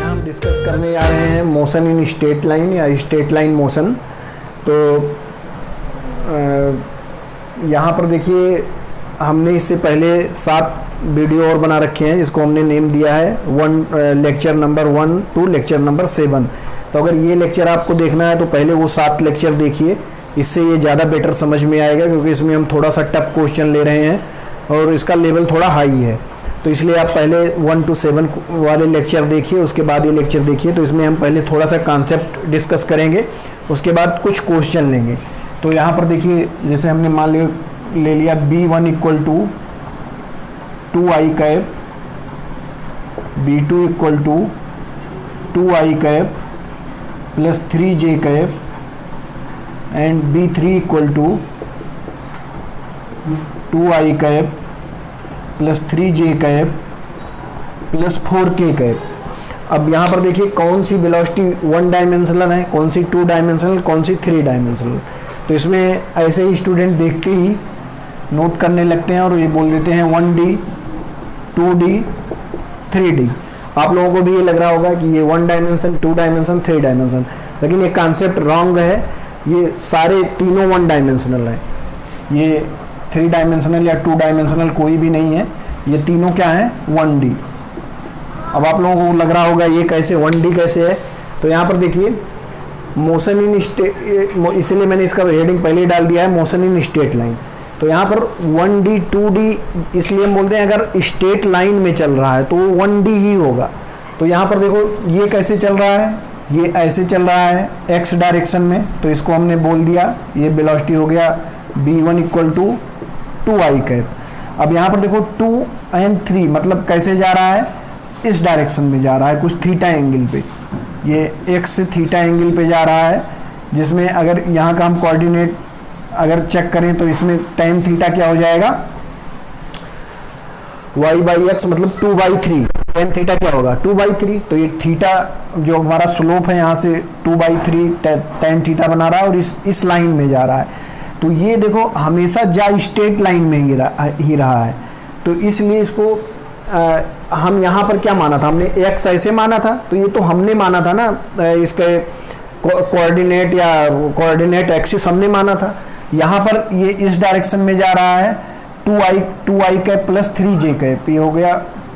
हम डिस्कस करने जा रहे हैं मोशन इन स्ट्रेट लाइन या स्ट्रेट लाइन मोशन। तो यहाँ पर देखिए, हमने इससे पहले 7 वीडियो और बना रखे हैं जिसको हमने नेम दिया है lecture number 1 to lecture number 7। तो अगर ये लेक्चर आपको देखना है तो पहले वो 7 लेक्चर देखिए, इससे ये ज़्यादा बेटर समझ में आएगा, क्योंकि इसमें हम थोड़ा सा टफ क्वेश्चन ले रहे हैं और इसका लेवल थोड़ा हाई है। तो इसलिए आप पहले 1 to 7 वाले लेक्चर देखिए, उसके बाद ये लेक्चर देखिए। तो इसमें हम पहले थोड़ा सा कॉन्सेप्ट डिस्कस करेंगे, उसके बाद कुछ क्वेश्चन लेंगे। तो यहाँ पर देखिए, जैसे हमने मान ले लिया B1 equal to 2i cap, B2 equal to 2i cap plus 3j cap and B3 equal to 2i cap plus 3j cap plus 4k cap. अब यहाँ पर देखिए कौन सी वेलोसिटी 1 डायमेंशनल है, कौन सी 2 डायमेंशनल, कौन सी 3 डायमेंशनल। तो इसमें ऐसे ही स्टूडेंट देखते ही नोट करने लगते हैं और ये बोल देते हैं 1D 2D 3D। आप लोगों को भी ये लग रहा होगा कि ये 1 डायमेंशन 2 डायमेंशन 3 डायमेंशन, लेकिन ये कॉन्सेप्ट रॉन्ग है। ये सारे तीनों 1 डायमेंशनल हैं, ये 3 डायमेंशनल या 2 डायमेंशनल कोई भी नहीं है, ये तीनों क्या है 1D। अब आप लोगों को लग रहा होगा ये कैसे 1D कैसे है। तो यहाँ पर देखिए मोशन इन इसलिए मैंने इसका हेडिंग पहले ही डाल दिया है, मोशन इन स्ट्रेट लाइन। तो यहाँ पर 1D 2D इसलिए हम बोलते हैं अगर स्ट्रेट लाइन में चल रहा है तो 1D ही होगा। तो यहाँ पर देखो ये कैसे चल रहा है, ये ऐसे चल रहा है x डायरेक्शन में, तो इसको हमने बोल दिया ये वेलोसिटी हो गया B1 equal to 2i cap. अब यहाँ पर देखो 2 and 3 मतलब कैसे जा रहा है, इस डायरेक्शन में जा रहा है, कुछ थीटा एंगल पे, ये x से थीटा एंगल पे जा रहा है, जिसमें अगर यहाँ का हम कोऑर्डिनेट अगर चेक करें तो इसमें tan थीटा क्या हो जाएगा, y/x मतलब 2/3। tan थीटा क्या होगा 2/3। तो ये थीटा जो हमारा स्लोप है यहाँ से 2/3 tan थीटा बना रहा है और इस लाइन में जा रहा है। तो ये देखो हमेशा स्ट्रेट लाइन में ही रहा है। तो इसलिए इसको हम यहाँ पर क्या माना था, हमने x ऐसे माना था, तो ये तो हमने माना था ना, इसके कोऑर्डिनेट या कोऑर्डिनेट एक्सिस हमने माना था। यहाँ पर ये इस डायरेक्शन में जा रहा है 2i cap plus 3j cap, ये हो गया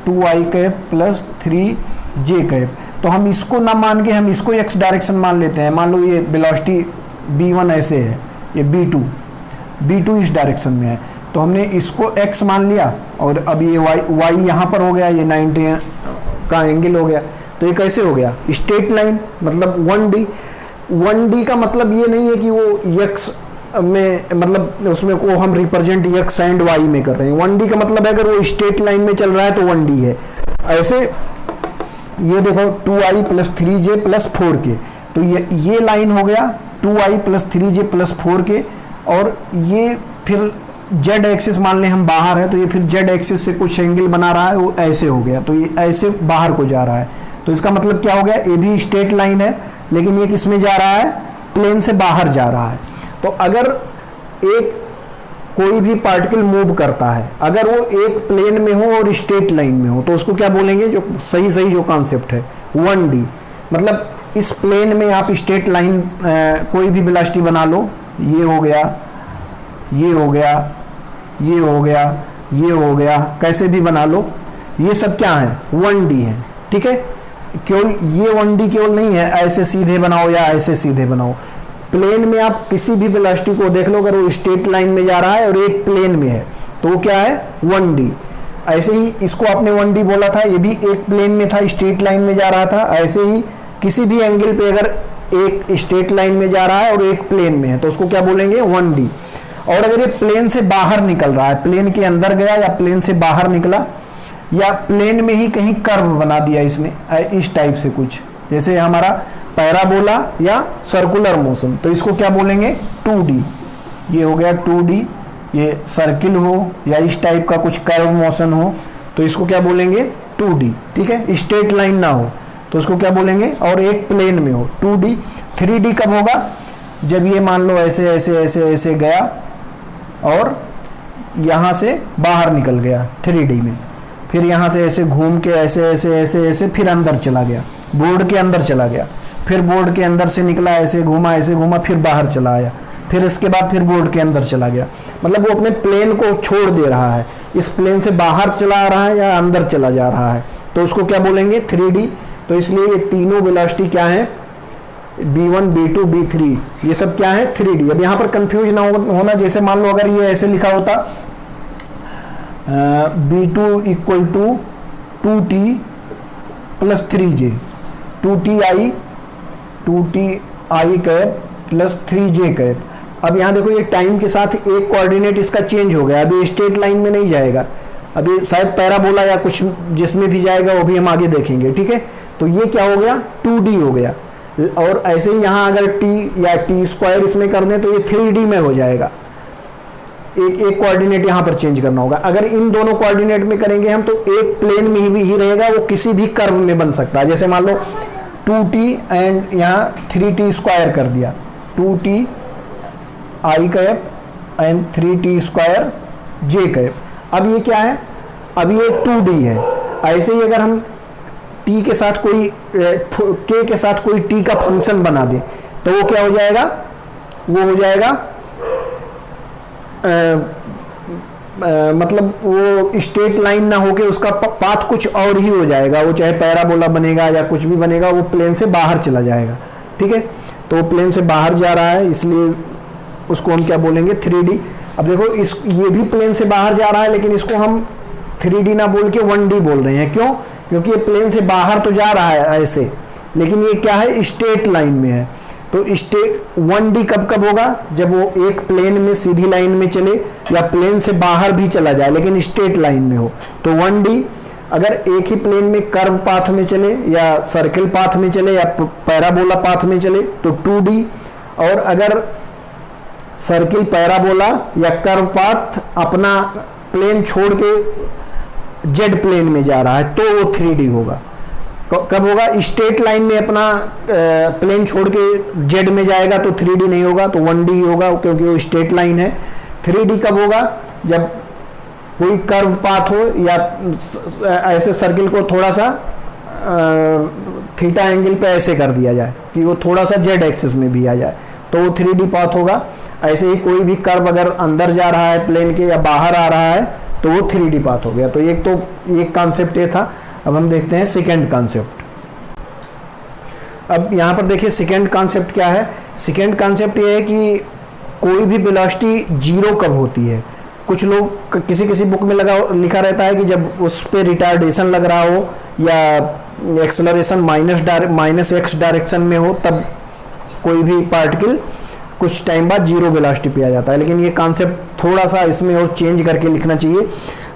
2i cap plus 3j cap. तो हम इसको ना मान के हम इसको x डायरेक्शन मान लेते हैं। मान लो ये वेलोसिटी B1 ऐसे है, ये B2 इस डायरेक्शन में है, तो हमने इसको x मान लिया और अब ये y यहाँ पर हो गया, ये 90 का एंगल हो गया। तो ये कैसे हो गया स्ट्रेट लाइन, मतलब 1D का मतलब ये नहीं है कि वो x में मतलब उसमें को हम रिप्रेजेंट x एंड y में कर रहे हैं। 1D का मतलब है अगर वो स्ट्रेट लाइन में चल रहा है तो 1D है। ऐसे ये देखो 2i plus 3j plus 4k, तो ये लाइन हो गया 2i plus 3j plus 4k, और ये फिर z एक्सिस मान लें हम बाहर है, तो ये फिर z एक्सिस से कुछ एंगल बना रहा है, वो ऐसे हो गया, तो ये ऐसे बाहर को जा रहा है। तो इसका मतलब क्या हो गया, ये भी स्ट्रेट लाइन है, लेकिन ये किस में जा रहा है, प्लेन से बाहर जा रहा है। तो अगर कोई भी पार्टिकल मूव करता है, अगर वो एक प्लेन में हो और स्ट्रेट लाइन में हो, तो उसको क्या बोलेंगे, जो सही जो कॉन्सेप्ट है 1D। मतलब इस प्लेन में आप स्ट्रेट लाइन कोई भी वेलोसिटी बना लो, ये हो गया, ये हो गया, ये हो गया, ये हो गया, कैसे भी बना लो, ये सब क्या है 1D है। ठीक है, केवल ये 1D केवल नहीं है, ऐसे सीधे बनाओ या ऐसे सीधे बनाओ, प्लेन में आप किसी भी वेलोसिटी को देख लो, अगर वो स्ट्रेट लाइन में जा रहा है और एक प्लेन में है तो वो क्या है 1D। ऐसे ही इसको आपने 1D बोला था, ये भी एक प्लेन में था, स्ट्रेट लाइन में जा रहा था। ऐसे ही किसी भी एंगल पे अगर एक स्ट्रेट लाइन में जा रहा है और एक प्लेन में है तो उसको क्या बोलेंगे 1D। और अगर ये प्लेन से बाहर निकल रहा है, प्लेन के अंदर गया या प्लेन से बाहर निकला, या प्लेन में ही कहीं कर्व बना दिया इसने इस टाइप से कुछ, जैसे हमारा पैराबोला या सर्कुलर मोशन, तो इसको क्या बोलेंगे 2D। ये हो गया 2D। ये सर्किल हो या इस टाइप का कुछ कर्व मोशन हो तो इसको क्या बोलेंगे 2D। ठीक है, स्ट्रेट लाइन ना हो तो उसको क्या बोलेंगे, और एक प्लेन में हो 2D। 3D कब होगा, जब ये मान लो ऐसे ऐसे ऐसे ऐसे गया और यहाँ से बाहर निकल गया 3D में, फिर यहाँ से ऐसे घूम के ऐसे ऐसे ऐसे ऐसे फिर अंदर चला गया, बोर्ड के अंदर चला गया, फिर बोर्ड के अंदर से निकला, ऐसे घूमा, फिर बाहर चला आया, फिर इसके बाद फिर बोर्ड के अंदर चला गया। मतलब वो अपने प्लेन को छोड़ दे रहा है, इस प्लेन से बाहर चला आ रहा है या अंदर चला जा रहा है, तो उसको क्या बोलेंगे 3D। तो इसलिए ये तीनों वेलोसिटी क्या है, B1 B2 B3, ये सब क्या है 3D। अब यहाँ पर कंफ्यूज ना होना, जैसे मान लो अगर ये ऐसे लिखा होता B2 equal to 2T plus 3J, 2TI cap plus 3J cap. अब यहाँ देखो ये टाइम के साथ एक कोऑर्डिनेट इसका चेंज हो गया, अभी स्ट्रेट लाइन में नहीं जाएगा, अभी शायद पैराबोला या कुछ जिसमें भी जाएगा वो भी हम आगे देखेंगे, ठीक है। तो ये क्या हो गया 2D हो गया, और ऐसे ही यहाँ अगर T या T² इसमें कर दें तो ये 3D में हो जाएगा। एक कोऑर्डिनेट यहाँ पर चेंज करना होगा। अगर इन दोनों कोऑर्डिनेट में करेंगे हम तो एक प्लेन में ही रहेगा, वो किसी भी कर्व में बन सकता है। जैसे मान लो 2T एंड यहाँ 3T² कर दिया, 2T I cap and 3T² J cap. अब ये क्या है, अब ये 2D है। ऐसे ही अगर हम T के साथ कोई K के साथ कोई T का फंक्शन बना दे तो वो क्या हो जाएगा, वो हो जाएगा मतलब वो स्ट्रेट लाइन ना होके उसका पाथ कुछ और ही हो जाएगा, वो चाहे पैराबोला बनेगा या कुछ भी बनेगा, वो प्लेन से बाहर चला जाएगा, ठीक है। तो वो प्लेन से बाहर जा रहा है, इसलिए उसको हम क्या बोलेंगे 3D। अब देखो इस ये भी प्लेन से बाहर जा रहा है, लेकिन इसको हम 3D ना बोल के 1D बोल रहे हैं। क्यों? क्योंकि ये प्लेन से बाहर तो जा रहा है ऐसे, लेकिन ये क्या है स्ट्रेट लाइन में है। तो स्ट्रेट 1D कब कब होगा, जब वो एक प्लेन में सीधी लाइन में चले या प्लेन से बाहर भी चला जाए लेकिन स्ट्रेट लाइन में हो तो 1D। अगर एक ही प्लेन में कर्व पाथ में चले या सर्किल पाथ में चले या पैराबोला पाथ में चले तो 2D। और अगर सर्किल, पैराबोला या कर्व पाथ अपना प्लेन छोड़ के जेड प्लेन में जा रहा है तो वो 3D होगा। कब होगा, स्ट्रेट लाइन में अपना प्लेन छोड़ के जेड में जाएगा तो 3D नहीं होगा, तो 1D ही होगा क्योंकि वो स्ट्रेट लाइन है। 3D कब होगा, जब कोई कर्व पाथ हो या ऐसे सर्किल को थोड़ा सा थीटा एंगल पे ऐसे कर दिया जाए कि वो थोड़ा सा जेड एक्सिस में भी आ जाए तो वो 3D पाथ होगा। ऐसे ही कोई भी कर्व अगर अंदर जा रहा है प्लेन के या बाहर आ रहा है तो वो 3D पाथ हो गया। तो एक कॉन्सेप्ट ये था। अब हम देखते हैं सेकेंड कॉन्सेप्ट। अब यहाँ पर देखिए सेकेंड कॉन्सेप्ट क्या है। सेकेंड कॉन्सेप्ट ये है कि कोई भी वेलोसिटी जीरो कब होती है। कुछ लोग किसी बुक में लिखा रहता है कि जब उस पर रिटार्डेशन लग रहा हो या एक्सेलरेशन माइनस एक्स डायरेक्शन में हो तब कोई भी पार्टिकल कुछ टाइम बाद जीरो वेलोसिटी पे आ जाता है। लेकिन ये कॉन्सेप्ट थोड़ा सा इसमें और चेंज करके लिखना चाहिए।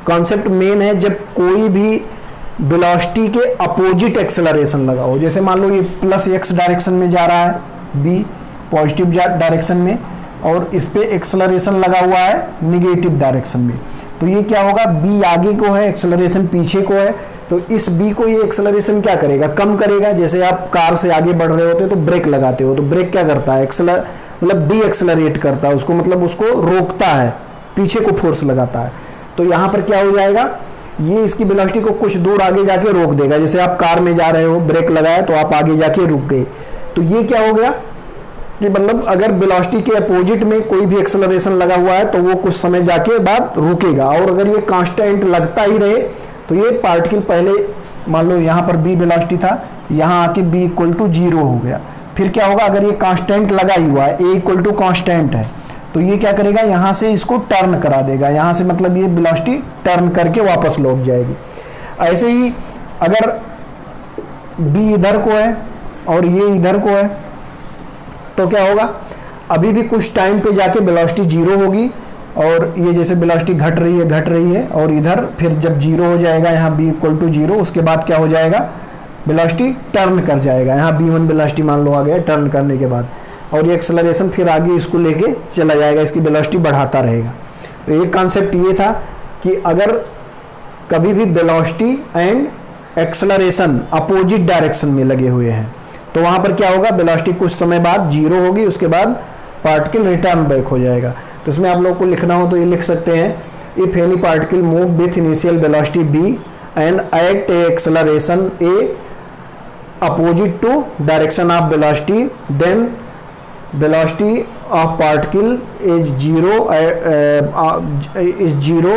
कॉन्सेप्ट मेन है जब कोई भी वेलोसिटी के अपोजिट एक्सेलरेशन लगा हो। जैसे मान लो ये प्लस एक्स डायरेक्शन में जा रहा है, बी पॉजिटिव डायरेक्शन में, और इस पे एक्सेलरेशन लगा हुआ है निगेटिव डायरेक्शन में, तो ये क्या होगा, बी आगे को है, एक्सेलरेशन पीछे को है, तो इस बी को ये एक्सेलरेशन क्या करेगा, कम करेगा। जैसे आप कार से आगे बढ़ रहे होते हो तो ब्रेक लगाते हो, तो ब्रेक क्या करता है, मतलब डी एक्सेलरेट करता है उसको, मतलब उसको रोकता है, पीछे को फोर्स लगाता है। तो यहाँ पर क्या हो जाएगा, ये इसकी वेलोसिटी को कुछ दूर आगे जाके रोक देगा। जैसे आप कार में जा रहे हो, ब्रेक लगाया तो आप आगे जाके रुक गए, तो ये क्या हो गया कि मतलब अगर वेलोसिटी के अपोजिट में कोई भी एक्सेलरेशन लगा हुआ है तो वो कुछ समय जाके बाद रुकेगा। और अगर ये कांस्टेंट लगता ही रहे तो ये पार्टिकल पहले मान लो यहाँ पर बी वेलोसिटी था, यहाँ आके बी इक्वल टू जीरो हो गया। फिर क्या होगा, अगर ये कांस्टेंट लगा ही हुआ है, ए इक्वल टू कांस्टेंट है, तो ये क्या करेगा, यहाँ से इसको टर्न करा देगा, यहाँ से मतलब ये वेलोसिटी टर्न करके वापस लौट जाएगी। ऐसे ही अगर बी इधर को है और ये इधर को है तो क्या होगा, अभी भी कुछ टाइम पे जाके वेलोसिटी जीरो होगी, और ये जैसे वेलोसिटी घट रही है, और इधर फिर जब जीरो हो जाएगा, यहाँ बी इक्वल टू जीरो, उसके बाद क्या हो जाएगा, वेलोसिटी टर्न कर जाएगा। यहाँ b1 वेलोसिटी मान लो आ गया टर्न करने के बाद, और ये एक्सेलरेशन फिर आगे इसको लेके चला जाएगा, इसकी वेलोसिटी बढ़ाता रहेगा। तो एक कॉन्सेप्ट ये था कि अगर कभी भी velocity and acceleration opposite direction में लगे हुए हैं तो वहाँ पर क्या होगा, वेलोसिटी कुछ समय बाद जीरो होगी, उसके बाद पार्टिकल रिटर्न बैक हो जाएगा। तो इसमें आप लोग को लिखना हो तो ये लिख सकते हैं, if any particle move with initial velocity b and at a acceleration a opposite to direction of velocity, then velocity of particle is zero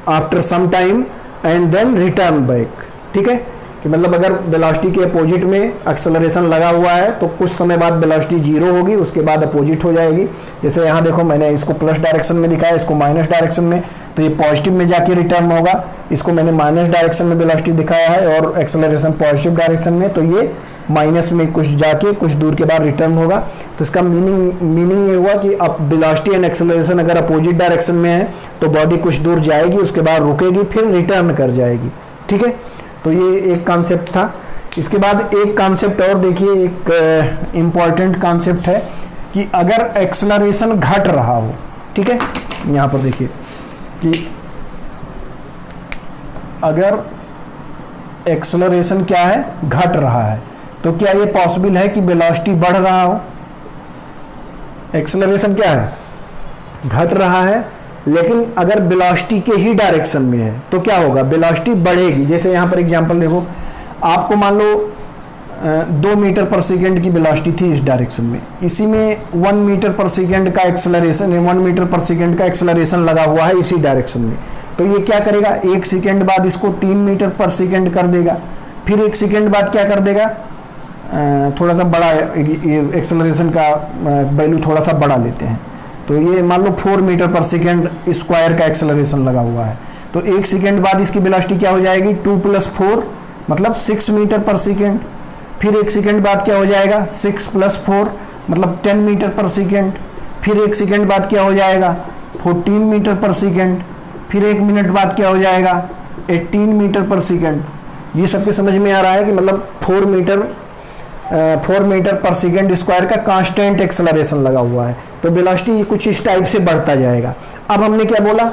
after some time and then return back। ठीक है, कि मतलब अगर velocity के opposite में acceleration लगा हुआ है तो कुछ समय बाद वेलोसिटी जीरो होगी, उसके बाद अपोजिट हो जाएगी। जैसे यहाँ देखो मैंने इसको प्लस डायरेक्शन में दिखाया, इसको माइनस डायरेक्शन में, तो ये पॉजिटिव में जाके रिटर्न होगा। इसको मैंने माइनस डायरेक्शन में वेलोसिटी दिखाया है और एक्सेलरेशन पॉजिटिव डायरेक्शन में, तो ये माइनस में कुछ जाके कुछ दूर के बाद रिटर्न होगा। तो इसका मीनिंग ये हुआ कि अब वेलोसिटी एंड एक्सेलरेशन अगर अपोजिट डायरेक्शन में है तो बॉडी कुछ दूर जाएगी, उसके बाद रुकेगी, फिर रिटर्न कर जाएगी। ठीक है, तो ये एक कॉन्सेप्ट था। इसके बाद एक कॉन्सेप्ट और देखिए, एक इम्पॉर्टेंट कॉन्सेप्ट है कि अगर एक्सेलरेशन घट रहा हो, ठीक है, यहाँ पर देखिए कि अगर एक्सेलरेशन क्या है, घट रहा है, तो क्या ये पॉसिबल है कि वेलोसिटी बढ़ रहा हो? एक्सेलरेशन क्या है, घट रहा है, लेकिन अगर वेलोसिटी के ही डायरेक्शन में है तो क्या होगा, वेलोसिटी बढ़ेगी। जैसे यहाँ पर एग्जांपल देखो, आपको मान लो 2 मीटर पर सेकेंड की वेलोसिटी थी इस डायरेक्शन में, इसी में 1 मीटर पर सेकेंड का एक्सेलरेशन, 1 मीटर पर सेकेंड का एक्सेलरेशन लगा हुआ है इसी डायरेक्शन में, तो ये क्या करेगा, 1 सेकेंड बाद इसको 3 मीटर पर सेकेंड कर देगा, फिर 1 सेकेंड बाद क्या कर देगा, थोड़ा सा बड़ा एक्सेलरेशन का वैल्यू थोड़ा सा बड़ा लेते हैं, तो ये मान लो 4 मीटर पर सेकेंड स्क्वायर का एक्सेलरेशन लगा हुआ है, तो 1 सेकेंड बाद इसकी वेलोसिटी क्या हो जाएगी, 2 + 4 मतलब 6 मीटर पर सेकेंड, फिर 1 सेकेंड बाद क्या हो जाएगा, 6 + 4 मतलब 10 मीटर पर सेकेंड, फिर 1 सेकेंड बाद क्या हो जाएगा, 14 मीटर पर सेकेंड, फिर 1 मिनट बाद क्या हो जाएगा, 18 मीटर पर सेकेंड। ये सबके समझ में आ रहा है कि मतलब 4 मीटर पर सेकेंड स्क्वायर का कांस्टेंट एक्सेलरेशन लगा हुआ है, तो वेलोसिटी कुछ इस टाइप से बढ़ता जाएगा। अब हमने क्या बोला,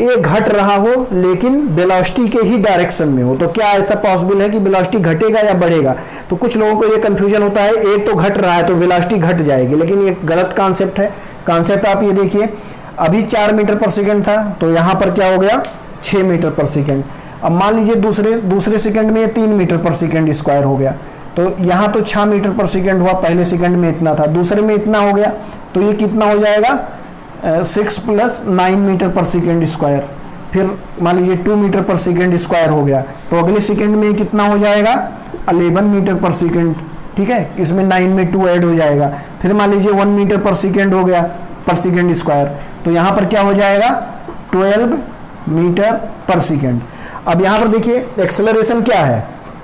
ए घट रहा हो लेकिन वेलोसिटी के ही डायरेक्शन में हो, तो क्या ऐसा पॉसिबल है कि वेलोसिटी घटेगा या बढ़ेगा? तो कुछ लोगों को ये कंफ्यूजन होता है, ए तो घट रहा है तो वेलोसिटी घट जाएगी, लेकिन ये गलत कॉन्सेप्ट है। कॉन्सेप्ट आप ये देखिए, अभी 4 मीटर पर सेकेंड था तो यहाँ पर क्या हो गया, 6 मीटर पर सेकेंड। अब मान लीजिए दूसरे सेकेंड में ये 3 मीटर पर सेकेंड स्क्वायर हो गया, तो यहाँ तो 6 मीटर पर सेकेंड हुआ, पहले सेकेंड में इतना था, दूसरे में इतना हो गया, तो ये कितना हो जाएगा, 6 + 9 मीटर पर सेकेंड स्क्वायर, फिर मान लीजिए 2 मीटर पर सेकेंड स्क्वायर हो गया, तो अगले सेकेंड में कितना हो जाएगा, 11 मीटर पर सेकेंड। ठीक है, इसमें 9 में 2 ऐड हो जाएगा, फिर मान लीजिए 1 मीटर पर सेकेंड हो गया पर सेकेंड स्क्वायर, तो यहाँ पर क्या हो जाएगा, 12 मीटर पर सेकेंड। अब यहाँ पर देखिए एक्सेलरेशन क्या है,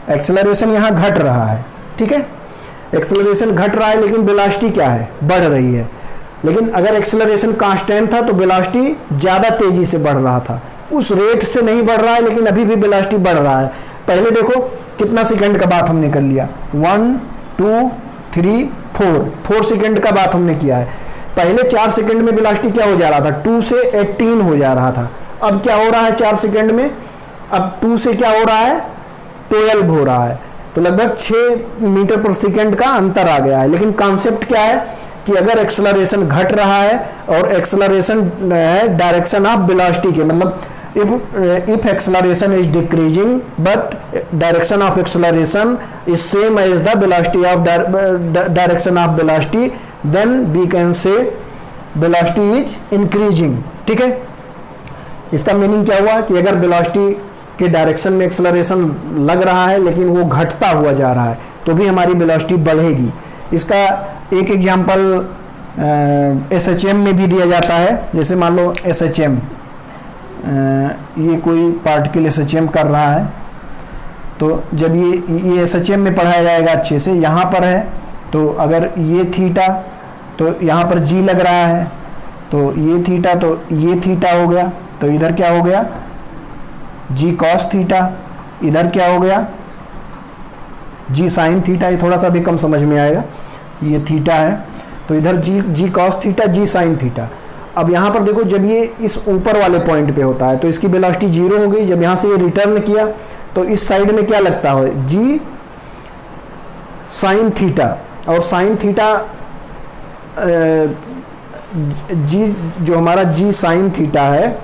एक्सेलरेशन यहाँ घट रहा है। ठीक है, एक्सेलरेशन घट रहा है लेकिन वेलोसिटी क्या है, बढ़ रही है। लेकिन अगर एक्सेलरेशन कांस्टेंट था तो वेलोसिटी ज़्यादा तेजी से बढ़ रहा था, उस रेट से नहीं बढ़ रहा है, लेकिन अभी भी वेलोसिटी बढ़ रहा है। पहले देखो कितना सेकंड का बात हमने कर लिया, 1 2 3 4 सेकंड का बात हमने किया है। पहले 4 सेकंड में वेलोसिटी क्या हो जा रहा था, 2 से 18 हो जा रहा था। अब क्या हो रहा है 4 सेकंड में, अब 2 से क्या हो रहा है, 12 हो रहा है, तो लगभग 6 मीटर पर सेकंड का अंतर आ गया है। लेकिन कॉन्सेप्ट क्या है कि अगर एक्सेलरेशन घट रहा है और एक्सेलरेशन है डायरेक्शन ऑफ वेलोसिटी के, मतलब if acceleration is decreasing but direction of acceleration is same as the velocity of direction of velocity, then we can say velocity is increasing। ठीक है, इसका मीनिंग क्या हुआ कि अगर वेलोसिटी के डायरेक्शन में एक्सेलरेशन लग रहा है लेकिन वो घटता हुआ जा रहा है तो भी हमारी वेलोसिटी बढ़ेगी। इसका एक एग्जांपल SHM में भी दिया जाता है। जैसे मान लो SHM, ये कोई पार्टिकल SHM कर रहा है, तो जब ये SHM में पढ़ाया जाएगा अच्छे से, यहाँ पर है तो अगर ये थीटा तो यहाँ पर G लग रहा है, तो ये थीटा तो ये थीटा हो गया, तो इधर क्या हो गया G cos थीटा, इधर क्या हो गया G sin थीटा। ये थोड़ा सा भी कम समझ में आएगा, ये थीटा है तो इधर G cos theta G sin theta. अब यहाँ पर देखो जब ये इस ऊपर वाले पॉइंट पे होता है तो इसकी वेलोसिटी 0 हो गई। जब यहाँ से ये रिटर्न किया तो इस साइड में क्या लगता है G sin थीटा, और sin थीटा जी जो हमारा जी साइन थीटा है,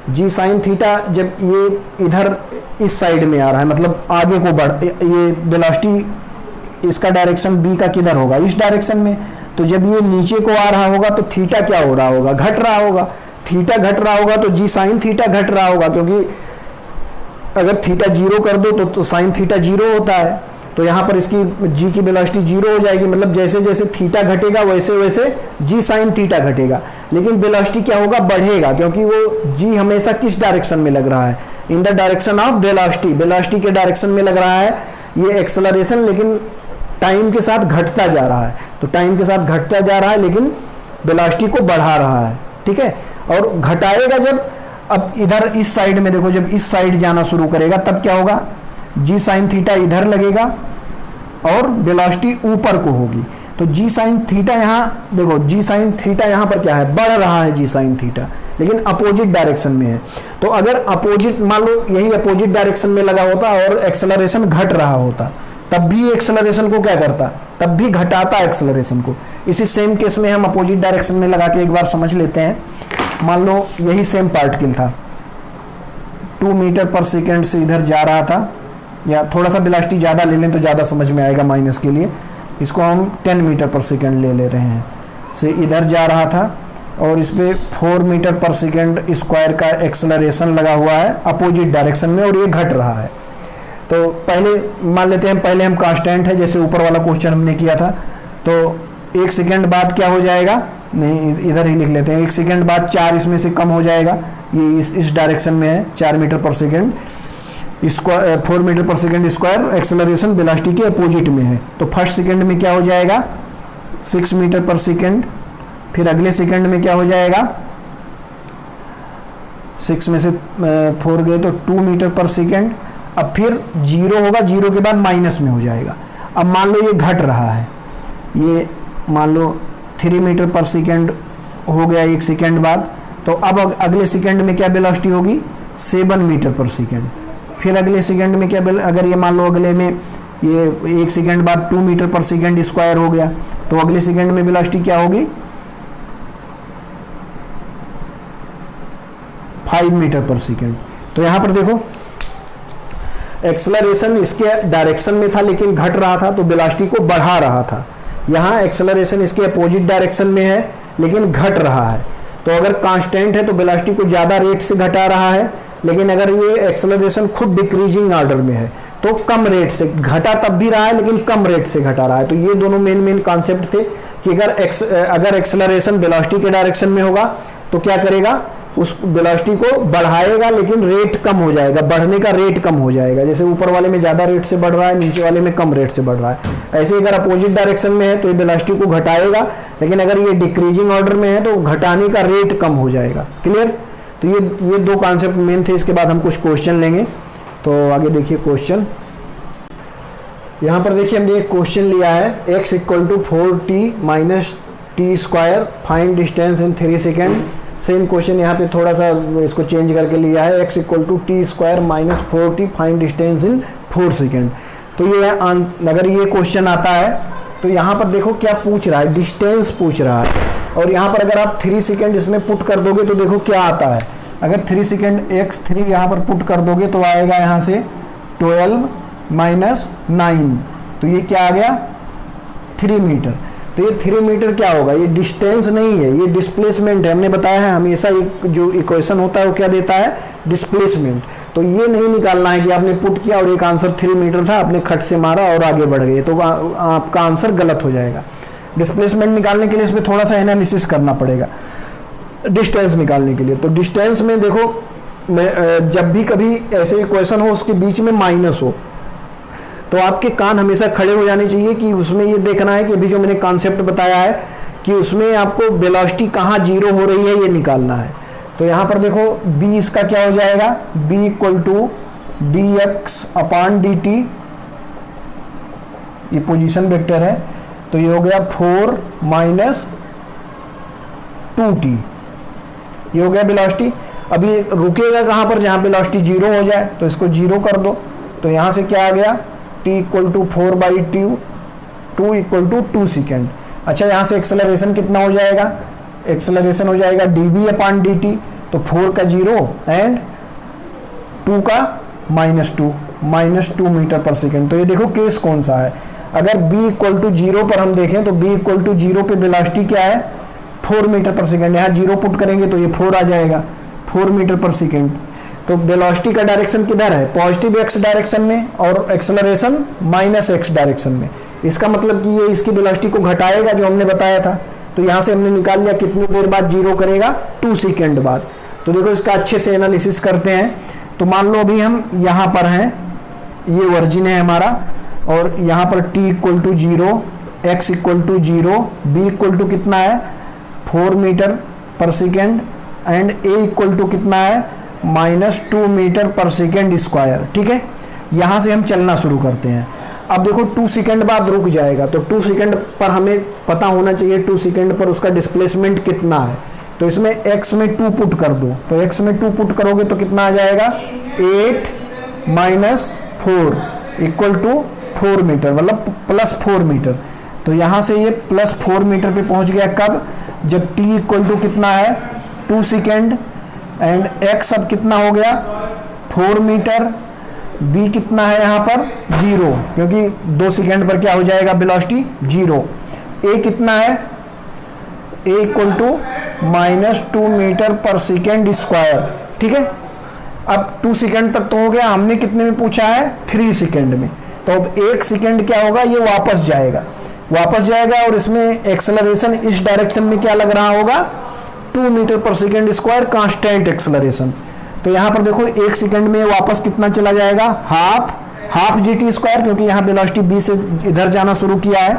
जी साइन थीटा जब ये इधर इस साइड में आ रहा है, मतलब आगे को बढ़, ये वेलोसिटी इसका डायरेक्शन बी का किधर होगा, इस डायरेक्शन में। तो जब ये नीचे को आ रहा होगा तो थीटा क्या हो रहा होगा, घट रहा होगा। थीटा घट रहा होगा तो जी साइन थीटा घट रहा होगा, क्योंकि अगर थीटा जीरो कर दो तो साइन थीटा जीरो होता है। तो यहाँ पर इसकी जी की वेलोसिटी जीरो हो जाएगी, मतलब जैसे जैसे थीटा घटेगा वैसे वैसे जी साइन थीटा घटेगा। लेकिन वेलोसिटी क्या होगा, बढ़ेगा, क्योंकि वो जी हमेशा किस डायरेक्शन में लग रहा है, in the direction of velocity, velocity के डायरेक्शन में लग रहा है ये एक्सेलरेशन, लेकिन टाइम के साथ घटता जा रहा है। तो टाइम के साथ घटता जा रहा है लेकिन वेलोसिटी को बढ़ा रहा है, ठीक है। और घटाएगा जब, अब इधर इस साइड में देखो, जब इस साइड जाना शुरू करेगा तब क्या होगा, जी साइन थीटा इधर लगेगा और वेलोसिटी ऊपर को होगी। तो जी साइन थीटा यहाँ देखो, जी साइन थीटा यहाँ पर क्या है, बढ़ रहा है जी साइन थीटा, लेकिन अपोजिट डायरेक्शन में है। तो अगर अपोजिट, मान लो यही अपोजिट डायरेक्शन में लगा होता और एक्सेलरेशन घट रहा होता, तब भी एक्सेलरेशन को क्या करता, तब भी घटाता एक्सेलरेशन को। इसी सेम केस में हम अपोजिट डायरेक्शन में लगा के एक बार समझ लेते हैं। मान लो यही सेम पार्टिकल था, 2 मीटर पर सेकेंड से इधर जा रहा था, या थोड़ा सा वेलोसिटी ज़्यादा ले लें तो ज़्यादा समझ में आएगा माइनस के लिए, इसको हम 10 मीटर पर सेकेंड ले रहे हैं, से इधर जा रहा था और इस पर 4 मीटर पर सेकेंड स्क्वायर का एक्सेलरेशन लगा हुआ है अपोजिट डायरेक्शन में, और ये घट रहा है। तो पहले मान लेते हैं, पहले हम कांस्टेंट है, जैसे ऊपर वाला क्वेश्चन हमने किया था, तो 1 सेकेंड बाद क्या हो जाएगा, नहीं इधर ही लिख लेते हैं, 1 सेकेंड बाद 4 इसमें से कम हो जाएगा, ये इस डायरेक्शन में है, 4 metre per second square, 4 metre per second square acceleration velocity के अपोजिट में है। तो फर्स्ट सेकेंड में क्या हो जाएगा, 6 मीटर पर सेकेंड, फिर अगले सेकेंड में क्या हो जाएगा, 6 में से 4 गए तो 2 मीटर पर सेकेंड, अब फिर जीरो होगा, जीरो के बाद माइनस में हो जाएगा। अब मान लो ये घट रहा है, ये मान लो 3 मीटर पर सेकेंड हो गया 1 सेकेंड बाद, तो अब अगले सेकेंड में क्या वेलोसिटी होगी, 7 मीटर पर सेकेंड। फिर अगले सेकेंड में क्या, अगर ये मान लो अगले में ये 1 सेकेंड बाद 2 मीटर पर सेकेंड स्क्वायर हो गया, तो अगले सेकेंड में वेलोसिटी क्या होगी, 5 मीटर पर सेकेंड। तो यहाँ पर देखो एक्सेलरेशन इसके डायरेक्शन में था लेकिन घट रहा था, तो वेलोसिटी को बढ़ा रहा था। यहाँ एक्सेलरेशन इसके अपोजिट डायरेक्शन में है लेकिन घट रहा है। तो अगर कांस्टेंट है तो वेलोसिटी को ज़्यादा रेट से घटा रहा है, लेकिन अगर ये एक्सेलरेशन खुद डिक्रीजिंग ऑर्डर में है तो कम रेट से घटा, तब भी रहा है लेकिन कम रेट से घटा रहा है। तो ये दोनों मेन कॉन्सेप्ट थे कि अगर एक्सेलरेशन वेलोसिटी के डायरेक्शन में होगा तो क्या करेगा, उस वेलोसिटी को बढ़ाएगा लेकिन रेट कम हो जाएगा, बढ़ने का रेट कम हो जाएगा। जैसे ऊपर वाले में ज़्यादा रेट से बढ़ रहा है, नीचे वाले में कम रेट से बढ़ रहा है। ऐसे अगर अपोजिट डायरेक्शन में है तो ये वेलोसिटी को घटाएगा, लेकिन अगर ये डिक्रीजिंग ऑर्डर में है तो घटाने का रेट कम हो जाएगा। क्लियर। तो ये 2 कॉन्सेप्ट मेन थे। इसके बाद हम कुछ क्वेश्चन लेंगे। तो आगे देखिए क्वेश्चन, यहाँ पर देखिए हमने एक क्वेश्चन लिया है, x = 4t - t square, find distance इन 3 सेकेंड। सेम क्वेश्चन यहाँ पे थोड़ा सा इसको चेंज करके लिया है, x = t square - 4t, find distance इन 4 सेकेंड। तो ये अगर ये क्वेश्चन आता है तो यहाँ पर देखो क्या पूछ रहा है, डिस्टेंस पूछ रहा है। और यहाँ पर अगर आप 3 सेकेंड इसमें पुट कर दोगे तो देखो क्या आता है। अगर 3 सेकेंड x3 यहाँ पर पुट कर दोगे तो आएगा यहाँ से 12 - 9, तो ये क्या आ गया, 3 मीटर। तो ये 3 मीटर क्या होगा, ये डिस्टेंस नहीं है, ये डिस्प्लेसमेंट है। हमने बताया है हमेशा जो इक्वेशन होता है वो क्या देता है, डिस्प्लेसमेंट। तो ये नहीं निकालना है कि आपने पुट किया और एक आंसर 3 मीटर था, आपने खट से मारा और आगे बढ़ गए, तो आपका आंसर गलत हो जाएगा। डिस्प्लेसमेंट निकालने के लिए इसमें थोड़ा सा एनालिसिस करना पड़ेगा डिस्टेंस निकालने के लिए। तो डिस्टेंस में देखो, जब भी कभी ऐसे इक्वेशन हो उसके बीच में माइनस हो तो आपके कान हमेशा खड़े हो जाने चाहिए कि उसमें ये देखना है कि अभी जो मैंने कॉन्सेप्ट बताया है कि उसमें आपको वेलोसिटी कहाँ जीरो हो रही है ये निकालना है। तो यहाँ पर देखो b इसका क्या हो जाएगा, b = dx/dt, ये पोजीशन वेक्टर है। तो ये हो गया 4 - 2t, ये हो गया वेलोसिटी। अभी रुकेगा कहाँ पर, जहाँ वेलोसिटी 0 हो जाए, तो इसको 0 कर दो। तो यहाँ से क्या आ गया, t = 4/2, 2 = 2 सेकेंड। अच्छा यहाँ से एक्सेलरेशन कितना हो जाएगा, एक्सेलरेशन हो जाएगा dv/dt, तो 4 का 0 एंड 2 का -2 मीटर पर सेकेंड। तो ये देखो केस कौन सा है, अगर b इक्वल टू 0 पर हम देखें तो b इक्वल टू 0 पे वेलोसिटी क्या है 4 मीटर पर सेकेंड, यहाँ 0 पुट करेंगे तो ये 4 आ जाएगा, 4 मीटर पर सेकेंड। तो वेलोसिटी का डायरेक्शन किधर है, पॉजिटिव x डायरेक्शन में, और एक्सेलरेशन -x डायरेक्शन में। इसका मतलब कि ये इसकी वेलोसिटी को घटाएगा जो हमने बताया था। तो यहाँ से हमने निकाल लिया कितनी देर बाद 0 करेगा, 2 सेकेंड बाद। तो देखो इसका अच्छे से एनालिसिस करते हैं। तो मान लो अभी हम यहाँ पर हैं, ये वर्जिन है हमारा, और यहाँ पर t equal to 0, x equal to 0, b equal to कितना है 4 metre per second, and a equal to कितना है -2 मीटर पर सेकेंड स्क्वायर। ठीक है, यहाँ से हम चलना शुरू करते हैं। अब देखो 2 सेकेंड बाद रुक जाएगा, तो 2 सेकेंड पर हमें पता होना चाहिए 2 सेकेंड पर उसका डिस्प्लेसमेंट कितना है। तो इसमें x में 2 पुट कर दो, तो x में 2 पुट करोगे तो कितना आ जाएगा 8 - 4 इक्वल टू 4 मीटर, मतलब +4 मीटर। तो यहाँ से ये +4 मीटर पे पहुँच गया कब, जब t इक्वल टू कितना है 2 सेकेंड, एंड x अब कितना हो गया 4 मीटर, b कितना है यहाँ पर 0, क्योंकि 2 सेकेंड पर क्या हो जाएगा वेलोसिटी 0, a कितना है a equal to -2 metre per second square. ठीक है, अब 2 सेकेंड तक तो हो गया, हमने कितने में पूछा है 3 सेकेंड में। तो अब 1 सेकेंड क्या होगा, ये वापस जाएगा और इसमें एक्सेलरेशन इस डायरेक्शन में क्या लग रहा होगा 2 metre per second square constant acceleration. तो यहाँ पर देखो 1 सेकेंड में वापस कितना चला जाएगा हाफ gt स्क्वायर, क्योंकि यहाँ वेलोसिटी b से इधर जाना शुरू किया है।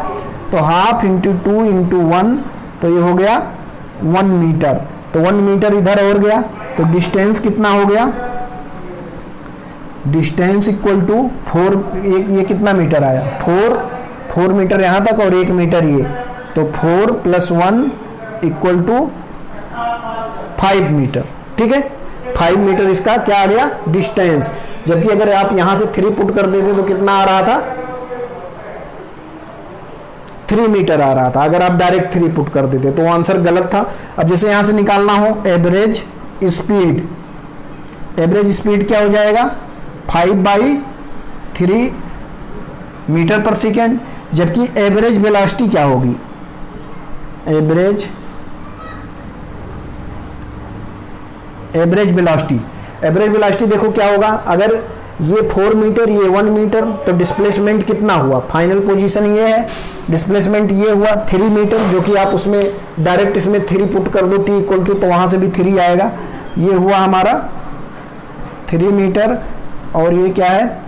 तो हाफ × 2 × 1, तो ये हो गया 1 मीटर। तो 1 मीटर इधर और गया, तो डिस्टेंस कितना हो गया, डिस्टेंस इक्वल टू 4, ये कितना मीटर आया 4 मीटर यहाँ तक और 1 मीटर ये, तो 4 + 1 इक्वल टू 5 मीटर। ठीक है, 5 मीटर इसका क्या आ गया डिस्टेंस। जबकि अगर आप यहाँ से 3 पुट कर देते तो कितना आ रहा था 3 मीटर आ रहा था, अगर आप डायरेक्ट 3 पुट कर देते तो आंसर गलत था। अब जैसे यहाँ से निकालना हो एवरेज स्पीड क्या हो जाएगा 5/3 मीटर पर सेकेंड, जबकि एवरेज वेलोसिटी क्या होगी, एवरेज वेलोसिटी देखो क्या होगा, अगर ये 4 मीटर ये 1 मीटर, तो डिस्प्लेसमेंट कितना हुआ, फाइनल पोजीशन ये है, डिस्प्लेसमेंट ये हुआ 3 मीटर, जो कि आप उसमें डायरेक्ट इसमें 3 पुट कर दो t इक्वल टू, तो वहां से भी 3 आएगा। ये हुआ हमारा 3 मीटर, और ये क्या है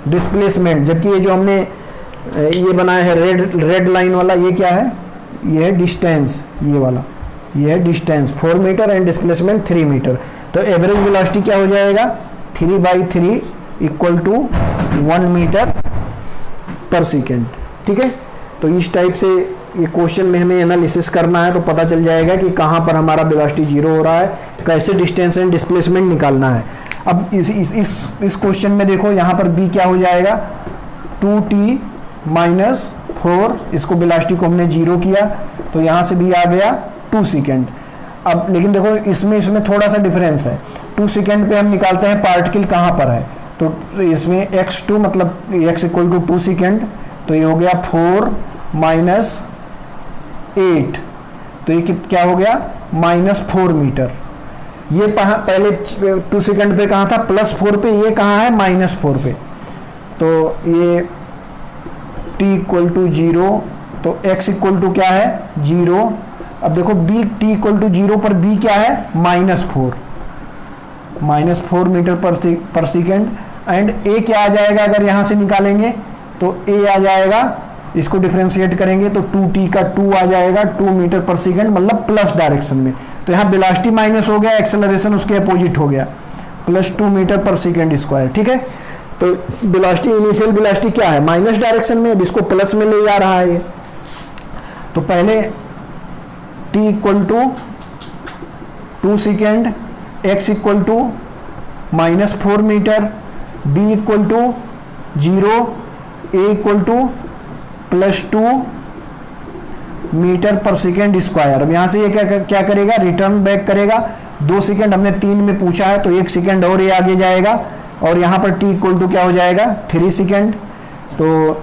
डिस्प्लेसमेंट। जबकि ये जो हमने ये बनाया है रेड लाइन वाला, ये क्या है, ये है डिस्टेंस, ये वाला ये है distance 4 metre and displacement 3 metre. तो एवरेज वेलोसिटी क्या हो जाएगा 3/3 equal to 1 metre per second. ठीक है, तो इस टाइप से ये क्वेश्चन में हमें एनालिसिस करना है, तो पता चल जाएगा कि कहाँ पर हमारा वेलोसिटी 0 हो रहा है, कैसे डिस्टेंस एंड डिस्प्लेसमेंट निकालना है। अब इस क्वेश्चन में देखो यहाँ पर b क्या हो जाएगा 2t - 4, इसको वेलोसिटी को हमने 0 किया, तो यहाँ से b आ गया 2 सेकेंड। अब लेकिन देखो इसमें थोड़ा सा डिफरेंस है, 2 सेकेंड पे हम निकालते हैं पार्टिकल कहाँ पर है, तो इसमें x2 मतलब x इक्वल टू 2 सेकेंड, तो ये हो गया 4 - 8, तो ये क्या हो गया -4 मीटर। ये पहले 2 सेकेंड पे कहाँ था +4 पे, ये कहाँ है -4 पे। तो ये t इक्वल टू 0, तो x इक्वल टू क्या है 0। अब देखो b t इक्वल टू 0 पर b क्या है -4 metre per second, and a क्या आ जाएगा, अगर यहाँ से निकालेंगे तो a आ जाएगा, इसको डिफरेंशिएट करेंगे तो 2t का 2 आ जाएगा 2 मीटर पर सेकेंड, मतलब प्लस डायरेक्शन में। तो यहाँ वेलोसिटी माइनस हो गया, एक्सेलरेशन उसके अपोजिट हो गया, +2 मीटर पर सेकेंड स्क्वायर। ठीक है, तो वेलोसिटी इनिशियल वेलोसिटी क्या है माइनस डायरेक्शन में, अब इसको प्लस में ले जा रहा है ये। तो पहले t equal to 2 second, x equal to -4 metre, b equal to 0, a equal to +2 metre per second square. अब यहाँ से ये क्या करेगा, रिटर्न बैक करेगा। 2 सेकेंड हमने 3 में पूछा है तो 1 सेकेंड और ये आगे जाएगा, और यहाँ पर t इक्वल टू क्या हो जाएगा, 3 सेकेंड। तो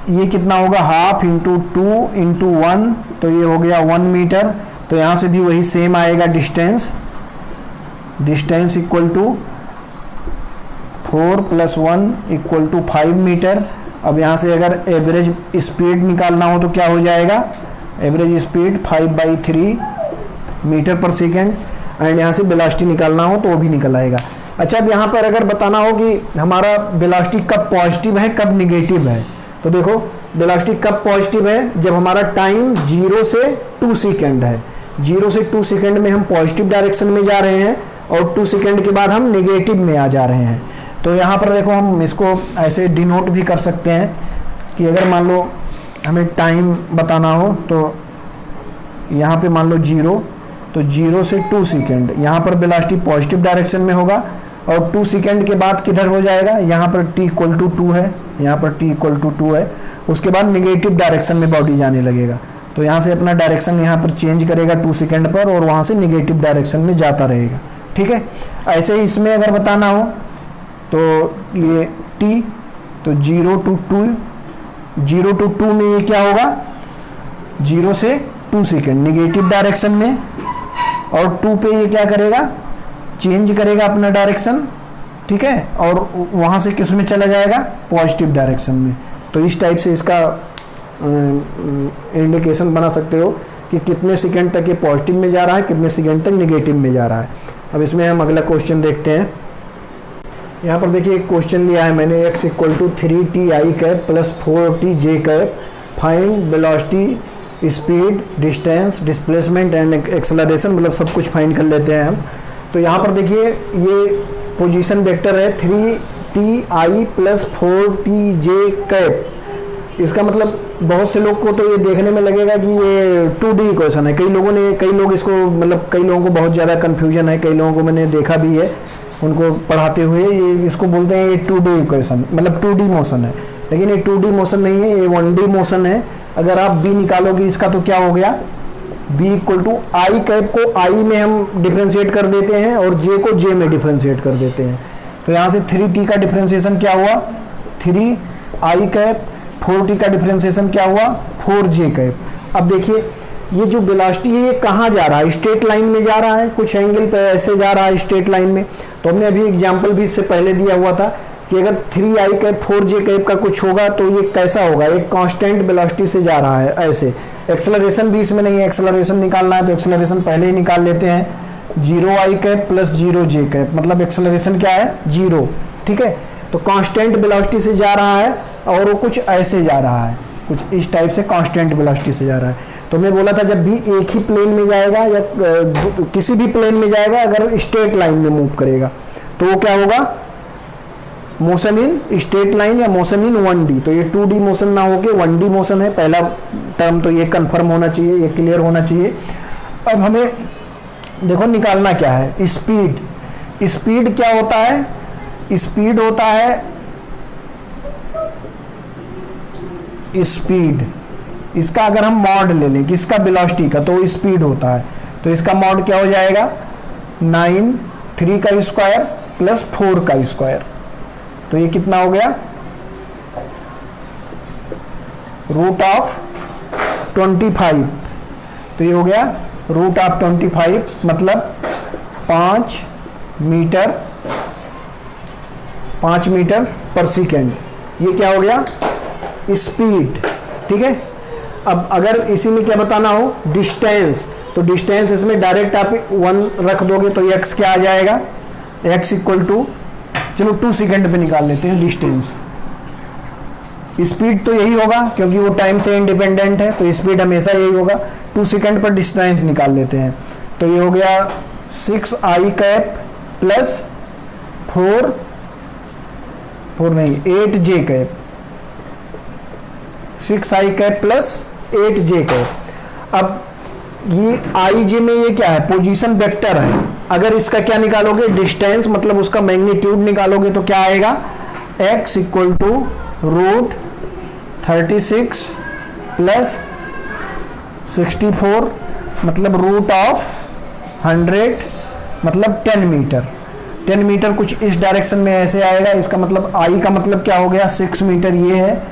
ये कितना होगा, हाफ इंटू 2 इंटू 1, तो ये हो गया 1 मीटर। तो यहाँ से भी वही सेम आएगा, distance equal to 4 + 1 equal to 5 metre. अब यहाँ से अगर एवरेज स्पीड निकालना हो तो क्या हो जाएगा, average speed 5/3 metre per second. And यहाँ से वेलोसिटी निकालना हो तो वो भी निकल आएगा। अच्छा, अब यहाँ पर अगर बताना हो कि हमारा वेलोसिटी कब पॉजिटिव है कब निगेटिव है, तो देखो वेलोसिटी कब पॉजिटिव है, जब हमारा टाइम 0 से 2 सेकेंड है। 0 से 2 सेकेंड में हम पॉजिटिव डायरेक्शन में जा रहे हैं और 2 सेकेंड के बाद हम निगेटिव में आ जा रहे हैं। तो यहाँ पर देखो हम इसको ऐसे डिनोट भी कर सकते हैं कि अगर मान लो हमें टाइम बताना हो तो यहाँ पे मान लो 0, तो 0 से 2 सेकेंड यहाँ पर वेलोसिटी पॉजिटिव डायरेक्शन में होगा, और 2 सेकेंड के बाद किधर हो जाएगा, यहाँ पर t इक्वल टू 2 है, यहाँ पर t इक्वल टू 2 है। उसके बाद निगेटिव डायरेक्शन में बॉडी जाने लगेगा, तो यहाँ से अपना डायरेक्शन यहाँ पर चेंज करेगा 2 सेकेंड पर, और वहाँ से निगेटिव डायरेक्शन में जाता रहेगा। ठीक है, ऐसे ही इसमें अगर बताना हो तो ये t, तो 0 to 2 में ये क्या होगा, 0 से 2 सेकेंड निगेटिव डायरेक्शन में, और 2 पे ये क्या करेगा, चेंज करेगा अपना डायरेक्शन। ठीक है, और वहाँ से किस में चला जाएगा, पॉजिटिव डायरेक्शन में। तो इस टाइप से इसका इंडिकेशन बना सकते हो कि कितने सेकेंड तक ये पॉजिटिव में जा रहा है, कितने सेकेंड तक निगेटिव में जा रहा है। अब इसमें हम अगला क्वेश्चन देखते हैं। यहाँ पर देखिए एक क्वेश्चन लिया है मैंने, x equal to 3ti cap + 4tj cap, find velocity, speed, distance, displacement and acceleration, मतलब सब कुछ फाइंड कर लेते हैं हम। तो यहाँ पर देखिए ये पोजीशन वेक्टर है 3ti + 4tj कैप। इसका मतलब बहुत से लोग को तो ये देखने में लगेगा कि ये 2D इक्वेशन है। कई लोग इसको, मतलब कई लोगों को बहुत ज़्यादा कन्फ्यूजन है, कई लोगों को मैंने देखा भी है उनको पढ़ाते हुए, ये इसको बोलते हैं ये 2D इक्वेशन, मतलब 2D मोशन है। लेकिन ये 2D मोशन नहीं है, ये 1D मोशन है। अगर आप b निकालोगे इसका तो क्या हो गया, b equal to I cap को i में हम डिफ्रेंशिएट कर देते हैं और j को j में डिफ्रेंशिएट कर देते हैं। तो यहाँ से 3t का डिफ्रेंशिएशन क्या हुआ, 3i कैप, 4t का डिफ्रेंशिएशन क्या हुआ, 4j कैप। अब देखिए ये जो वेलोसिटी है ये कहाँ जा रहा है, स्ट्रेट लाइन में जा रहा है, कुछ एंगल पे ऐसे जा रहा है स्ट्रेट लाइन में। तो हमने अभी एग्जांपल भी इससे पहले दिया हुआ था कि अगर 3i कैप 4j कैप का कुछ होगा तो ये कैसा होगा, एक कांस्टेंट वेलोसिटी से जा रहा है ऐसे। एक्सेलरेशन भी इसमें नहीं है, एक्सेलरेशन निकालना है तो एक्सेलरेशन पहले ही निकाल लेते हैं, 0i कैप + 0j कैप, मतलब एक्सेलरेशन क्या है, 0। ठीक है, तो कांस्टेंट वेलोसिटी से जा रहा है और वो कुछ ऐसे जा रहा है, कुछ इस टाइप से कांस्टेंट वेलोसिटी से जा रहा है। तो मैं बोला था जब भी एक ही प्लेन में जाएगा या किसी भी प्लेन में जाएगा, अगर स्ट्रेट लाइन में मूव करेगा तो वो क्या होगा, मोशन इन स्ट्रेट लाइन या मोशन इन 1D। तो ये 2D मोशन ना होके 1D मोशन है। पहला टर्म तो ये कंफर्म होना चाहिए, ये क्लियर होना चाहिए। अब हमें देखो निकालना क्या है, स्पीड। स्पीड क्या होता है, स्पीड होता है स्पीड, इसका अगर हम मॉड ले लें किसका, वेलोसिटी का, तो स्पीड होता है। तो इसका मॉड क्या हो जाएगा, 9 3 का स्क्वायर + 4 का स्क्वायर। तो ये कितना हो गया, √25। तो ये हो गया √25, मतलब 5 मीटर पर सेकेंड। ये क्या हो गया, स्पीड। ठीक है, अब अगर इसी में क्या बताना हो, डिस्टेंस, तो डिस्टेंस इसमें डायरेक्ट आप 1 रख दोगे तो x क्या आ जाएगा, x इक्वल टू, चलो 2 सेकेंड पे निकाल लेते हैं डिस्टेंस। स्पीड तो यही होगा क्योंकि वो टाइम से इंडिपेंडेंट है, तो स्पीड हमेशा यही होगा। 2 सेकेंड पर डिस्टेंस निकाल लेते हैं, तो ये हो गया 6i cap + 8j cap, 6i cap + 8j cap. अब ये ij में ये क्या है, पोजीशन वेक्टर है। अगर इसका क्या निकालोगे, डिस्टेंस, मतलब उसका मैग्नीट्यूड निकालोगे तो क्या आएगा, x इक्वल टू √36 प्लस 64 मतलब रूट ऑफ 100 मतलब 10 मीटर। 10 मीटर कुछ इस डायरेक्शन में ऐसे आएगा, इसका मतलब आई का मतलब क्या हो गया 6 मीटर ये है,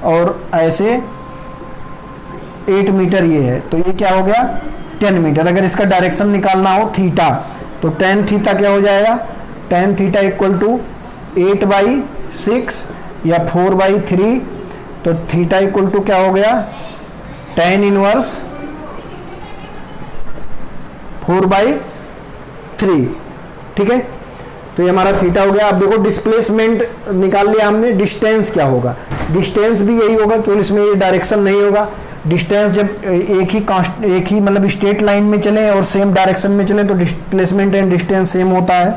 और ऐसे 8 मीटर ये है, तो ये क्या हो गया 10 मीटर। अगर इसका डायरेक्शन निकालना हो थीटा, तो tan थीटा क्या हो जाएगा, tan थीटा इक्वल टू 8/6 या 4/3, तो थीटा इक्वल टू क्या हो गया tan इनवर्स 4/3। ठीक है, तो ये हमारा थीटा हो गया। अब देखो डिस्प्लेसमेंट निकाल लिया हमने, डिस्टेंस क्या होगा, डिस्टेंस भी यही होगा, केवल इसमें ये डायरेक्शन नहीं होगा। डिस्टेंस जब एक ही मतलब स्ट्रेट लाइन में चले और सेम डायरेक्शन में चले तो डिस्प्लेसमेंट एंड डिस्टेंस सेम होता है,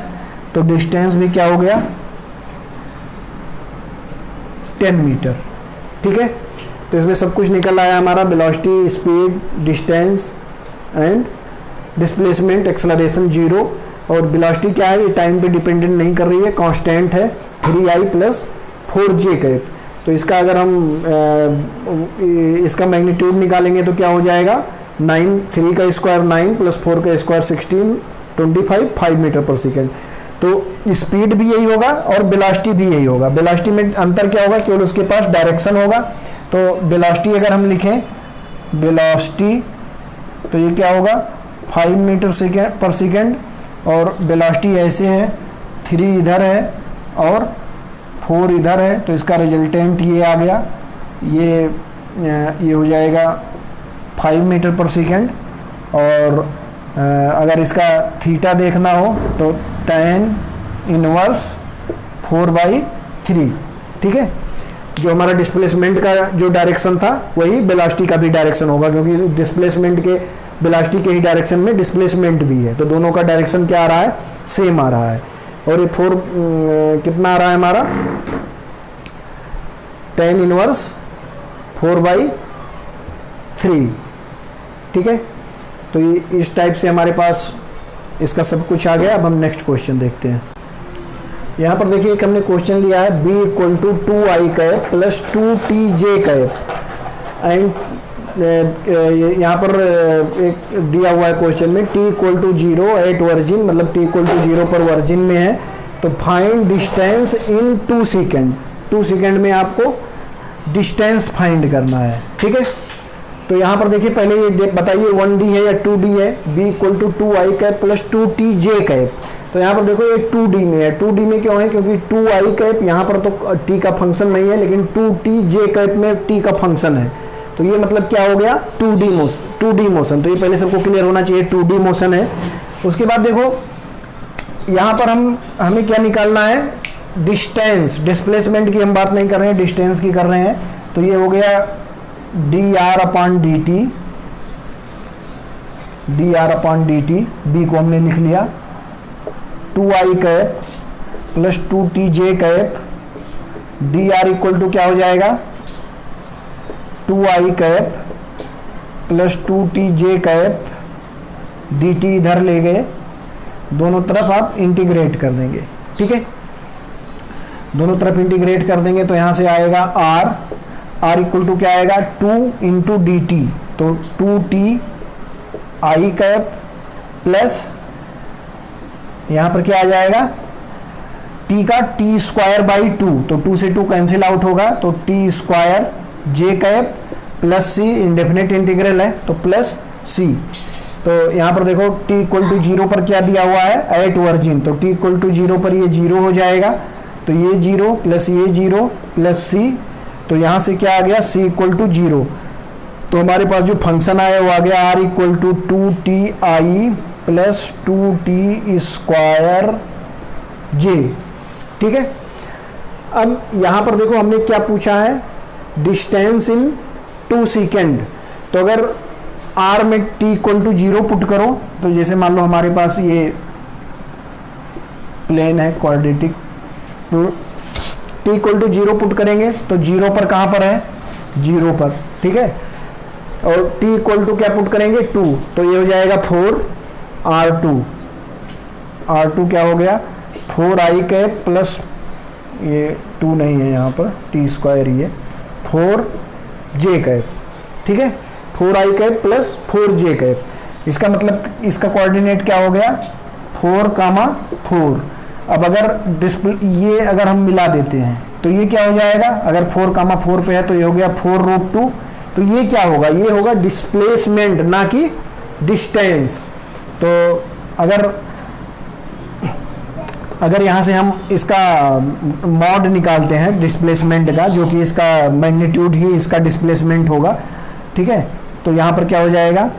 तो डिस्टेंस भी क्या हो गया 10 मीटर। ठीक है, तो इसमें सब कुछ निकल आया हमारा, velocity, speed, distance and displacement, acceleration 0, और वेलोसिटी क्या है, ये टाइम पे डिपेंडेंट नहीं कर रही है, कांस्टेंट है 3i + 4j कैप। तो इसका अगर हम इसका मैग्नीट्यूड निकालेंगे तो क्या हो जाएगा 9, 3 का स्क्वायर 9 + 4 का स्क्वायर 16, 25, 5 मीटर पर सेकेंड। तो स्पीड भी यही होगा और वेलोसिटी भी यही होगा। वेलोसिटी में अंतर क्या होगा, केवल उसके पास डायरेक्शन होगा। तो वेलोसिटी अगर हम लिखें, वेलोसिटी तो ये क्या होगा 5 मीटर पर सेकेंड, और वेलोसिटी ऐसे है 3 इधर है और 4 इधर है, तो इसका रिजल्टेंट ये आ गया, ये हो जाएगा 5 मीटर पर सेकेंड। और अगर इसका थीटा देखना हो तो tan इनवर्स 4/3। ठीक है, जो हमारा डिस्प्लेसमेंट का जो डायरेक्शन था वही वेलोसिटी का भी डायरेक्शन होगा, क्योंकि डिस्प्लेसमेंट के वेलोसिटी के ही डायरेक्शन में डिस्प्लेसमेंट भी है, तो दोनों का डायरेक्शन क्या आ रहा है, सेम आ रहा है। और ये 4 कितना आ रहा है हमारा tan इनवर्स 4/3। ठीक है, तो ये इस टाइप से हमारे पास इसका सब कुछ आ गया। अब हम नेक्स्ट क्वेश्चन देखते हैं। यहाँ पर देखिए एक हमने क्वेश्चन लिया है, b = 2i cap + 2tj cap, and यहाँ पर एक दिया हुआ है क्वेश्चन में t = 0 एट वर्जिन, मतलब t = 0 पर वर्जिन में है, तो find distance in 2 second. 2 second में आपको डिस्टेंस फाइंड करना है। ठीक है, तो यहाँ पर देखिए पहले ये बताइए 1d है या 2d है, b = 2i cap + 2tj cap. तो यहाँ पर देखो ये 2d में है, 2d में क्यों है, क्योंकि 2i कैप यहाँ पर तो t का फंक्शन नहीं है, लेकिन 2tj कैप में t का फंक्शन है, तो ये मतलब क्या हो गया 2d मोशन। तो ये पहले सबको क्लियर होना चाहिए 2d मोशन है। उसके बाद देखो यहाँ पर हमें क्या निकालना है, डिस्टेंस। डिस्प्लेसमेंट की हम बात नहीं कर रहे हैं, डिस्टेंस की कर रहे हैं। तो ये हो गया dr/dt, b को हमने लिख लिया 2i cap + 2tj cap, dr = क्या हो जाएगा 2i cap + 2tj cap, dt इधर ले गए, दोनों तरफ आप इंटीग्रेट कर देंगे। ठीक है, दोनों तरफ इंटीग्रेट कर देंगे तो यहाँ से आएगा r = क्या आएगा 2 × dt, तो 2ti कैप प्लस यहाँ पर क्या आ जाएगा t का t²/2, तो 2 से 2 कैंसिल आउट होगा, तो t² cap plus c, indefinite integral है तो प्लस c। तो यहाँ पर देखो t = 0 पर क्या दिया हुआ है एट वर्जिन, तो t = 0 पर ये 0 हो जाएगा, तो ये 0 प्लस ये 0 प्लस c, तो यहाँ से क्या आ गया c = 0। तो हमारे पास जो फंक्शन आया वो आ गया r = 2ti + 2t²j। ठीक है, अब यहाँ पर देखो हमने क्या पूछा है, डिस्टेंस इन 2 सेकेंड। तो अगर r में t = 0 पुट करो, तो जैसे मान लो हमारे पास ये प्लेन है क्वाड्रेटिक, तो t = 0 पुट करेंगे तो 0 पर कहाँ पर है 0 पर। ठीक है, और t = क्या पुट करेंगे 2, तो ये हो जाएगा 4r2 क्या हो गया 4i कैप प्लस ये 2 नहीं है यहाँ पर t² ही है 4j कैप। ठीक है, 4i cap plus 4j cap. इसका मतलब इसका कोऑर्डिनेट क्या हो गया, 4, 4। अब अगर ये अगर हम मिला देते हैं तो ये क्या हो जाएगा, अगर 4, 4 पे है तो ये हो गया 4√2। तो ये क्या होगा, ये होगा डिस्प्लेसमेंट ना कि डिस्टेंस। तो अगर यहाँ से हम इसका मॉड निकालते हैं डिस्प्लेसमेंट का, जो कि इसका मैग्नीट्यूड ही इसका डिस्प्लेसमेंट होगा, ठीक है, तो यहाँ पर क्या हो जाएगा,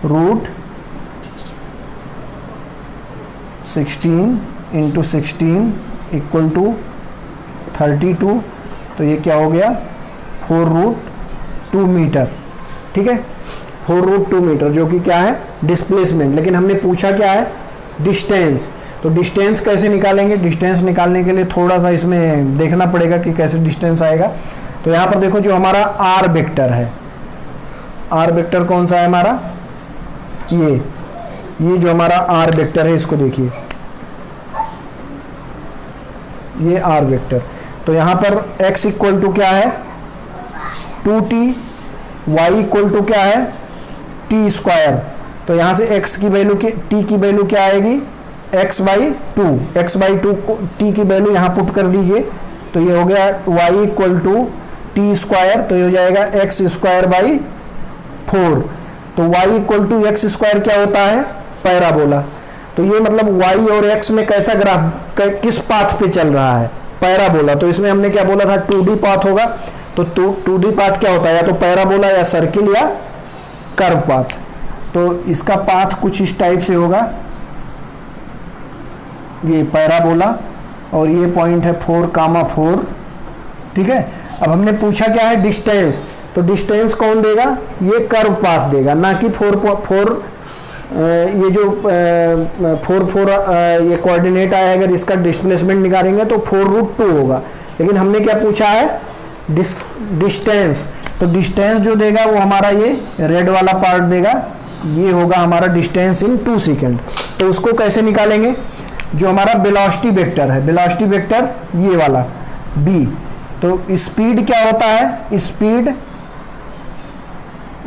√16 × 16 = 32। तो ये क्या हो गया, 4√2 मीटर, ठीक है, 4√2 मीटर, जो कि क्या है, डिस्प्लेसमेंट। लेकिन हमने पूछा क्या है, डिस्टेंस। तो डिस्टेंस कैसे निकालेंगे, डिस्टेंस निकालने के लिए थोड़ा सा इसमें देखना पड़ेगा कि कैसे डिस्टेंस आएगा। तो यहाँ पर देखो, जो हमारा आर वेक्टर है, आर वेक्टर कौन सा है हमारा, ये जो हमारा आर वेक्टर है, इसको देखिए, ये आर वेक्टर। तो यहाँ पर x इक्वल टू क्या है, 2t, y इक्वल टू क्या है, t स्क्वायर। तो यहाँ से x की वैल्यू, t की वैल्यू क्या आएगी, x/2, x/2 को t की वैल्यू यहाँ पुट कर दीजिए। तो ये हो गया y equal to t square. तो ये हो जाएगा x²/4। तो y equal to x square क्या होता है, पैराबोला। तो ये मतलब y और x में कैसा ग्राफ, किस पाथ पे चल रहा है, पैराबोला। तो इसमें हमने क्या बोला था, 2D पाथ होगा। तो 2D पाथ क्या होता है, या तो पैराबोला या सर्किल या कर्व पाथ। तो इसका पाथ कुछ इस टाइप से होगा, ये पैराबोला, और ये पॉइंट है 4, 4, ठीक है। अब हमने पूछा क्या है, डिस्टेंस। तो डिस्टेंस कौन देगा, ये कर्व पाथ देगा, ना कि 4, ये जो 4 ये कोऑर्डिनेट आया, अगर इसका डिस्प्लेसमेंट निकालेंगे तो 4√2 होगा। लेकिन हमने क्या पूछा है, डिस्टेंस। तो डिस्टेंस जो देगा वो हमारा ये रेड वाला पार्ट देगा, ये होगा हमारा डिस्टेंस इन 2 सेकेंड। तो उसको कैसे निकालेंगे, जो हमारा वेलोसिटी वेक्टर है, वेलोसिटी वेक्टर ये वाला b। तो स्पीड क्या होता है,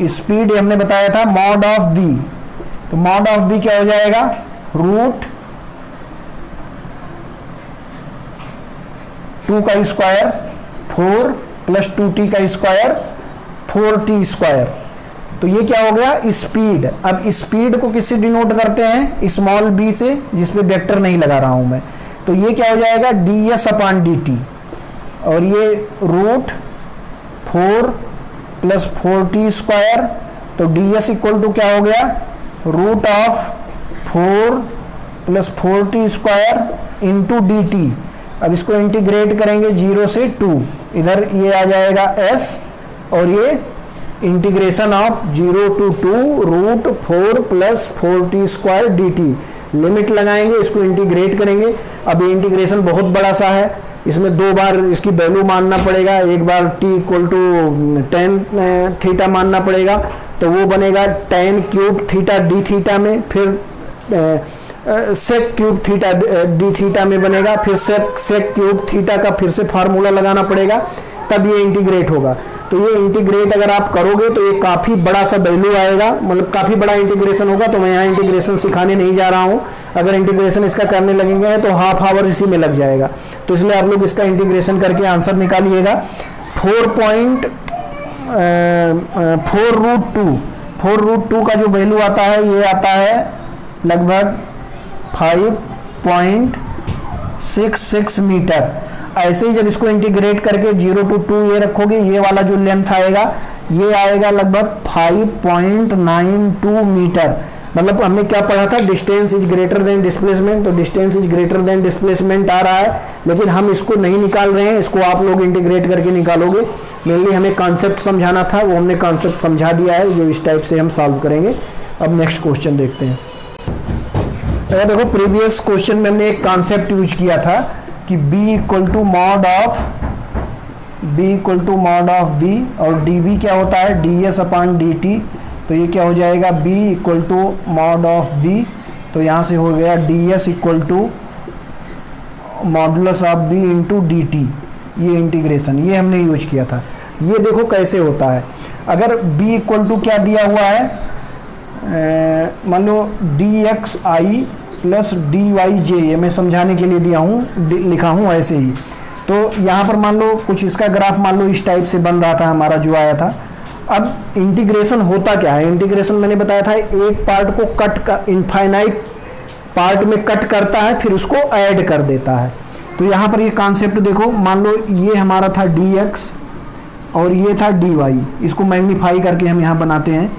स्पीड हमने बताया था मॉड ऑफ v। तो मॉड ऑफ v क्या हो जाएगा, √2 का स्क्वायर 4 + 2t का स्क्वायर 4t स्क्वायर। तो ये क्या हो गया, स्पीड। अब स्पीड को किससे डिनोट करते हैं, स्मॉल b से, जिसपे वेक्टर नहीं लगा रहा हूं मैं। तो ये क्या हो जाएगा, ds/dt। और ये √4 + 4t स्क्वायर। तो ds इक्वल टू क्या हो गया, √4 + 4t स्क्वायर × dt। अब इसको इंटीग्रेट करेंगे 0 से 2, इधर ये आ जाएगा s, और ये integration of 0 to 2 √4 + 4t square dt। Limit लगाएंगे, इसको इंटीग्रेट करेंगे। अब ये इंटीग्रेशन बहुत बड़ा सा है, इसमें 2 बार इसकी वैल्यू मानना पड़ेगा। एक बार t = tan थीटा मानना पड़ेगा, तो वो बनेगा tan³ थीटा d थीटा में, फिर sec³ थीटा d थीटा में बनेगा, फिर sec³ थीटा का फिर से फार्मूला लगाना पड़ेगा, तब ये इंटीग्रेट होगा। तो ये इंटीग्रेट अगर आप करोगे तो ये काफ़ी बड़ा सा वैल्यू आएगा, मतलब काफ़ी बड़ा इंटीग्रेशन होगा। तो मैं यहाँ इंटीग्रेशन सिखाने नहीं जा रहा हूँ, अगर इंटीग्रेशन इसका करने लगेंगे तो हाफ आवर इसी में लग जाएगा। तो इसलिए आप लोग इसका इंटीग्रेशन करके आंसर निकालिएगा। 4√2 का जो वैल्यू आता है, ये आता है लगभग 5.66 मीटर। ऐसे ही जब इसको इंटीग्रेट करके 0 to 2 ये रखोगे, ये वाला जो लेंथ आएगा ये आएगा लगभग 5.92 मीटर। मतलब हमने क्या पढ़ा था, distance is greater than displacement. तो distance is greater than displacement आ रहा है, लेकिन हम इसको नहीं निकाल रहे हैं, इसको आप लोग इंटीग्रेट करके निकालोगे। मेनली हमें कॉन्सेप्ट समझाना था, वो हमने कॉन्सेप्ट समझा दिया है, जो इस टाइप से हम सॉल्व करेंगे। अब नेक्स्ट क्वेश्चन देखते हैं। देखो, प्रीवियस क्वेश्चन में हमने एक कॉन्सेप्ट यूज किया था कि b = mod of v, और dv क्या होता है, ds/dt। तो ये क्या हो जाएगा, b = mod of v। तो यहाँ से हो गया ds = modulus of b × dt। ये इंटीग्रेशन ये हमने यूज किया था। ये देखो कैसे होता है। अगर b इक्वल टू क्या दिया हुआ है, मान लो dxi प्लस dyj, ये मैं समझाने के लिए दिया हूँ, लिखा हूँ ऐसे ही। तो यहाँ पर मान लो कुछ इसका ग्राफ मान लो इस टाइप से बन रहा था हमारा जो आया था। अब इंटीग्रेशन होता क्या है, इंटीग्रेशन मैंने बताया था एक पार्ट को कट का इनफाइनाइट पार्ट में कट करता है फिर उसको ऐड कर देता है। तो यहाँ पर ये कॉन्सेप्ट देखो, मान लो ये हमारा था dx और ये था dy, इसको मैग्नीफाई करके हम यहाँ बनाते हैं।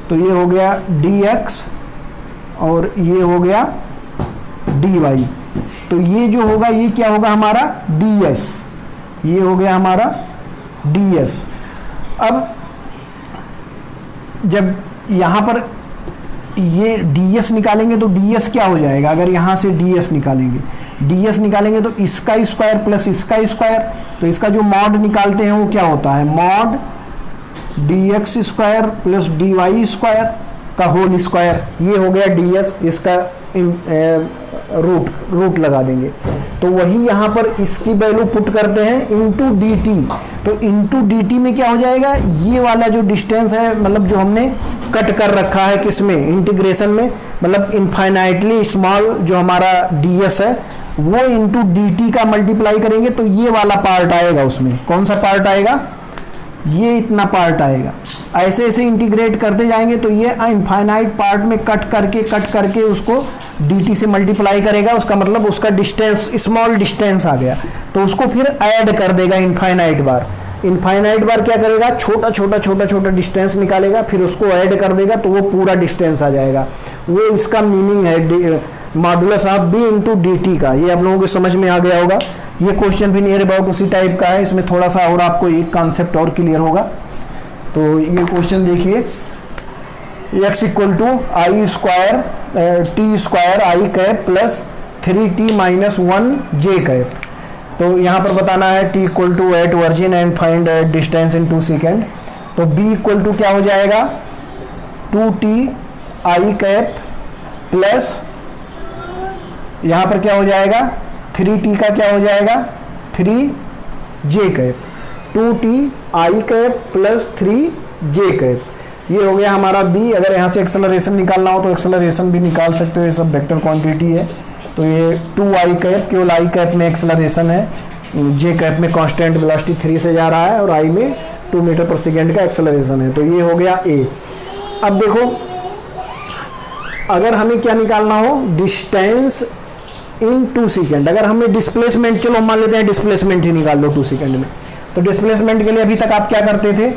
तो ये हो गया dx और ये हो गया dy। तो ये जो होगा ये क्या होगा हमारा ds, ये हो गया हमारा ds। अब जब यहाँ पर ये ds निकालेंगे तो ds क्या हो जाएगा, अगर यहाँ से ds निकालेंगे तो इसका स्क्वायर प्लस इसका स्क्वायर, तो इसका जो मॉड निकालते हैं वो क्या होता है, mod dx square plus dy square का होल स्क्वायर, ये हो गया ds, इसका रूट लगा देंगे। तो वही यहाँ पर इसकी वैल्यू पुट करते हैं इनटू dt। तो इनटू dt में क्या हो जाएगा, ये वाला जो डिस्टेंस है मतलब जो हमने कट कर रखा है किसमें, इंटीग्रेशन में, मतलब इनफाइनाइटली स्मॉल जो हमारा ds है वो इनटू dt का मल्टीप्लाई करेंगे तो ये वाला पार्ट आएगा उसमें। कौन सा पार्ट आएगा, ये इतना पार्ट आएगा। ऐसे ऐसे इंटीग्रेट करते जाएंगे तो ये इनफाइनाइट पार्ट में कट करके उसको dt से मल्टीप्लाई करेगा, उसका मतलब उसका डिस्टेंस स्मॉल डिस्टेंस आ गया तो उसको फिर ऐड कर देगा इनफाइनाइट बार। इनफाइनाइट बार क्या करेगा, छोटा छोटा डिस्टेंस निकालेगा फिर उसको ऐड कर देगा तो वो पूरा डिस्टेंस आ जाएगा। वो इसका मीनिंग है modulus of b into dt का। ये आप लोगों को समझ में आ गया होगा। ये क्वेश्चन भी नियर अबाउट उसी टाइप का है, इसमें थोड़ा सा और आपको एक कॉन्सेप्ट और क्लियर होगा। तो ये क्वेश्चन देखिए, x equal to I square T square I cap plus 3t minus 1 J cap. तो यहाँ पर बताना है t equal to 8 virgin and find distance in 2 second. तो b इक्वल टू क्या हो जाएगा, 2t आई कैप प्लस यहाँ पर क्या हो जाएगा 3t का क्या हो जाएगा 3j cap, 2t I cap plus 3j cap. ये हो गया हमारा b। अगर यहाँ से एक्सेलरेशन निकालना हो तो एक्सेलरेशन भी निकाल सकते हो, ये सब वेक्टर क्वांटिटी है। तो ये 2i कैप, केवल i कैप में एक्सेलरेशन है, j कैप में कांस्टेंट वेलोसिटी 3 से जा रहा है और i में 2 मीटर पर सेकेंड का एक्सेलरेशन है। तो ये हो गया a। अब देखो अगर हमें क्या निकालना हो, डिस्टेंस इन 2 सेकेंड। अगर हमें डिस्प्लेसमेंट, चलो मान लेते हैं डिस्प्लेसमेंट ही निकाल लो 2 सेकेंड में। तो डिस्प्लेसमेंट के लिए अभी तक आप क्या करते थे,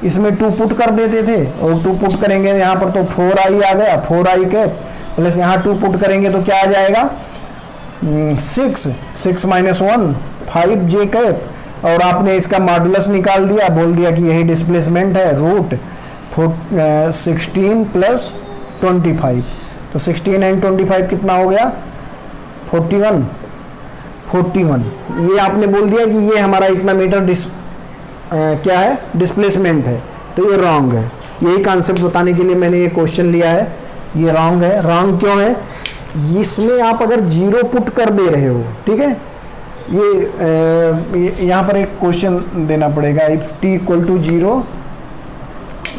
इसमें 2 पुट कर देते थे और 2 पुट करेंगे यहाँ पर तो 4i आ गया, 4i कैप प्लस यहाँ 2 पुट करेंगे तो क्या आ जाएगा 6 माइनस 1 5j कैप। और आपने इसका मॉडुलस निकाल दिया, बोल दिया कि यही डिस्प्लेसमेंट है, रूट 16 प्लस 25। तो 16 एंड 25 कितना हो गया 41। ये आपने बोल दिया कि ये हमारा इतना मीटर क्या है डिस्प्लेसमेंट है, तो ये रॉन्ग है। यही कॉन्सेप्ट बताने के लिए मैंने ये क्वेश्चन लिया है। ये रॉन्ग है। रॉन्ग क्यों है, इसमें आप अगर 0 पुट कर दे रहे हो, ठीक है, ये यहाँ पर एक क्वेश्चन देना पड़ेगा, if t equal to 0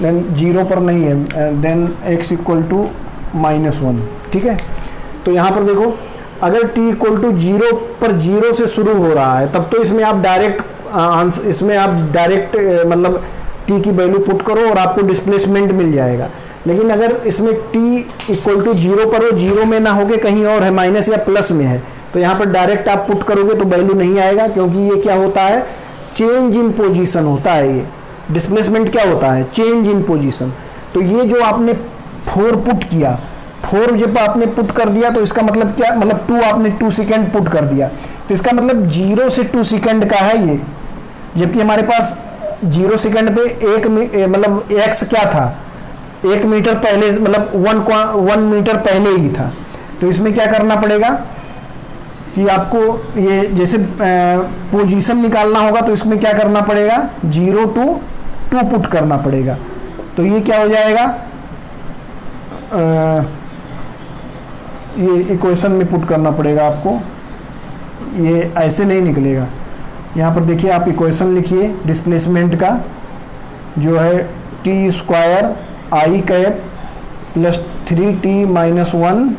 then 0 पर नहीं है, देन x इक्वल टू -1, ठीक है। तो यहाँ पर देखो अगर t इक्वल टू 0 पर 0 से शुरू हो रहा है तब तो इसमें आप डायरेक्ट मतलब t की वैल्यू पुट करो और आपको डिस्प्लेसमेंट मिल जाएगा। लेकिन अगर इसमें t इक्वल टू 0 पर हो, 0 में ना होके कहीं और है, माइनस या प्लस में है, तो यहाँ पर डायरेक्ट आप पुट करोगे तो वैल्यू नहीं आएगा, क्योंकि ये क्या होता है चेंज इन पोजीशन होता है। ये डिस्प्लेसमेंट क्या होता है चेंज इन पोजीशन। तो ये जो आपने 4 पुट किया, 4 जब आपने पुट कर दिया तो इसका मतलब क्या, मतलब 2 आपने 2 सेकेंड पुट कर दिया, तो इसका मतलब 0 से 2 सेकेंड का है ये। जबकि हमारे पास 0 सेकेंड पे एक मतलब x क्या था 1 मीटर पहले, मतलब 1 मीटर पहले ही था। तो इसमें क्या करना पड़ेगा कि आपको ये जैसे पोजीशन निकालना होगा तो इसमें क्या करना पड़ेगा 0 to 2 पुट करना पड़ेगा। तो ये क्या हो जाएगा, ये इक्वेशन में पुट करना पड़ेगा आपको, ये ऐसे नहीं निकलेगा। यहाँ पर देखिए आप इक्वेशन लिखिए डिस्प्लेसमेंट का, जो है t T square I cap plus 3t minus 1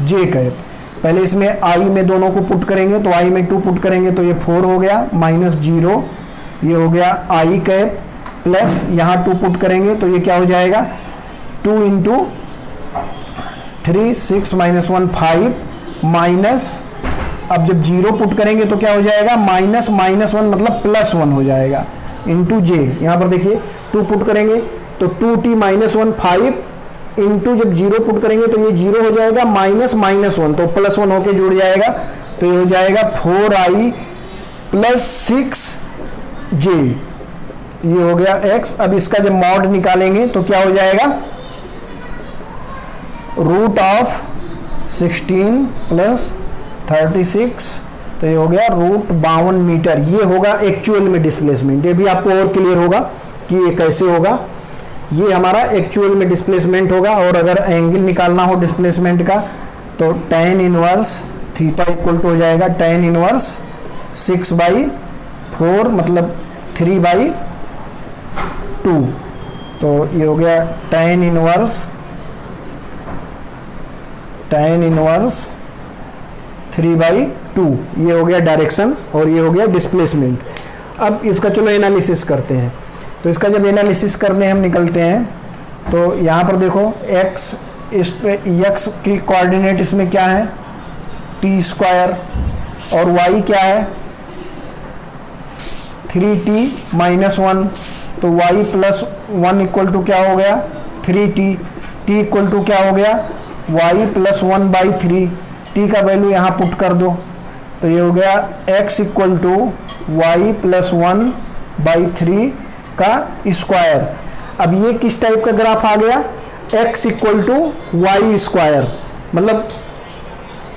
J cap. पहले इसमें आई में दोनों को पुट करेंगे तो आई में 2 पुट करेंगे तो ये 4 हो गया माइनस 0, ये हो गया आई कैप प्लस यहाँ 2 पुट करेंगे तो ये क्या हो जाएगा 2 इंटू 3 6 माइनस 1 5 माइनस, अब जब 0 पुट करेंगे तो क्या हो जाएगा माइनस माइनस 1 मतलब प्लस 1 हो जाएगा इंटू जे। यहाँ पर देखिए 2 पुट करेंगे तो 2t माइनस 1 5 इंटू जब 0 पुट करेंगे तो ये 0 हो जाएगा माइनस माइनस 1 तो प्लस 1 होके जुड़ जाएगा तो ये हो जाएगा 4i प्लस 6j, ये हो गया x। अब इसका जब मॉड निकालेंगे तो क्या हो जाएगा रूट ऑफ 16 प्लस 36 तो ये हो गया रूट 52 मीटर। ये होगा एक्चुअल में डिस्प्लेसमेंट। ये भी आपको और क्लियर होगा कि ये कैसे होगा। ये हमारा एक्चुअल में डिस्प्लेसमेंट होगा। और अगर एंगल निकालना हो डिस्प्लेसमेंट का तो tan inverse theta equal to हो जाएगा tan इनवर्स 6/4 मतलब 3/2। तो ये हो गया tan इनवर्स 3/2, ये हो गया डायरेक्शन और ये हो गया डिस्प्लेसमेंट। अब इसका चलो एनालिसिस करते हैं। तो इसका जब एनालिसिस करने हम निकलते हैं तो यहाँ पर देखो x x की कोऑर्डिनेट इसमें क्या है t स्क्वायर और y क्या है 3t माइनस 1 तो y प्लस 1 इक्वल टू क्या हो गया 3t, t इक्वल टू क्या हो गया y प्लस 1/3, t का वैल्यू यहाँ पुट कर दो तो ये हो गया x equal to y plus 1/3 का स्क्वायर। अब ये किस टाइप का ग्राफ आ गया x equal to Y square, मतलब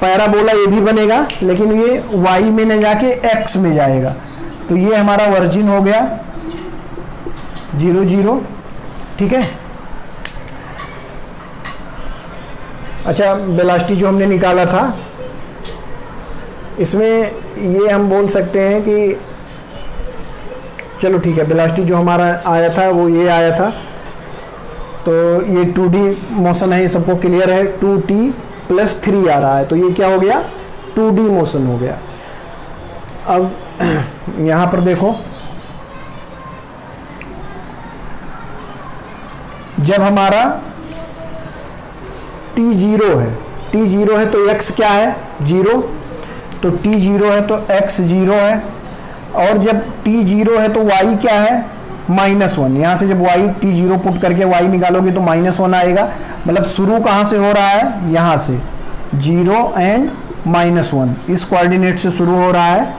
पैराबोला ये भी बनेगा लेकिन ये y में न जाके x में जाएगा। तो ये हमारा वर्जिन हो गया 0 0, ठीक है। अच्छा वेलोसिटी जो हमने निकाला था इसमें ये हम बोल सकते हैं कि चलो ठीक है, वेलोसिटी जो हमारा आया था वो ये आया था। तो ये 2D मोशन है, ये सबको क्लियर है। 2t प्लस 3 आ रहा है तो ये क्या हो गया 2D मोशन हो गया। अब यहाँ पर देखो जब हमारा t0 है तो x क्या है 0, तो t0 है तो x 0 है। और जब t0 है तो y क्या है -1। यहाँ से जब y t0 पुट करके y निकालोगे तो -1 आएगा। मतलब शुरू कहाँ से हो रहा है यहाँ से 0 एंड -1 इस कोऑर्डिनेट से शुरू हो रहा है।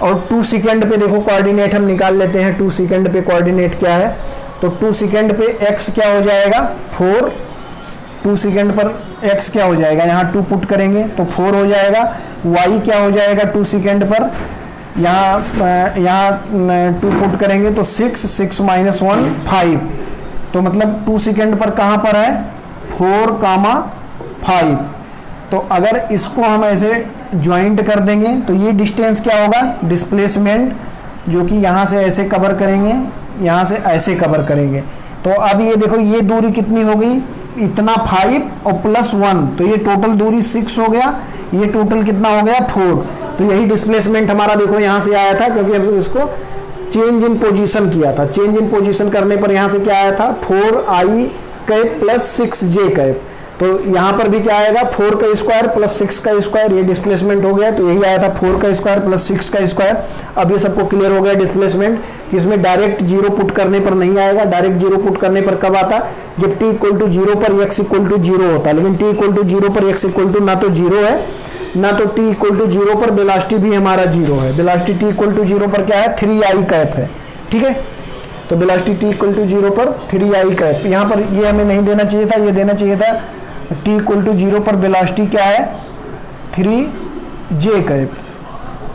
और 2 सेकंड पे देखो कोऑर्डिनेट हम निकाल लेते हैं। 2 सेकंड पे कोऑर्डिनेट क्या है तो 2 सेकंड पे x क्या हो जाएगा 4, 2 सेकंड पर x क्या हो जाएगा यहाँ 2 पुट करेंगे तो 4 हो जाएगा। y क्या हो जाएगा 2 सेकंड पर यहाँ 2 पुट करेंगे तो 6 माइनस 1 5। तो मतलब 2 सेकंड पर कहाँ पर है 4,5। तो अगर इसको हम ऐसे ज्वाइंट कर देंगे तो ये डिस्टेंस क्या होगा डिस्प्लेसमेंट, जो कि यहाँ से ऐसे कवर करेंगे, यहाँ से ऐसे कवर करेंगे। तो अब ये देखो ये दूरी कितनी हो गई इतना 5 और प्लस 1 तो ये टोटल दूरी 6 हो गया। ये टोटल कितना हो गया 4। तो यही डिस्प्लेसमेंट हमारा देखो यहाँ से आया था क्योंकि हम इसको चेंज इन पोजीशन किया था। चेंज इन पोजीशन करने पर यहाँ से क्या आया था 4i cap plus 6j cap. तो यहाँ पर भी क्या आएगा 4 का स्क्वायर प्लस 6 का स्क्वायर, ये डिस्प्लेसमेंट हो गया। तो यही आया था 4 का स्क्वायर प्लस 6 का स्क्वायर। अब ये सबको क्लियर हो गया डिस्प्लेसमेंट। इसमें डायरेक्ट 0 पुट करने पर नहीं आएगा। डायरेक्ट 0 पुट करने पर कब आता जब t इक्वल टू 0 पर x इक्वल टू 0 होता। लेकिन t इक्वल टू 0 पर x इक्वल टू ना तो 0 है ना तो t इक्वल टू 0 पर वेलोसिटी भी हमारा 0 है। वेलोसिटी t इक्वल टू 0 पर क्या है 3i कैप है, ठीक है। तो वेलोसिटी t इक्वल टू 0 पर 3i कैप। यहाँ पर ये हमें नहीं देना चाहिए था, ये देना चाहिए था t इक्वल टू 0 पर वेलोसिटी क्या है 3j कैप।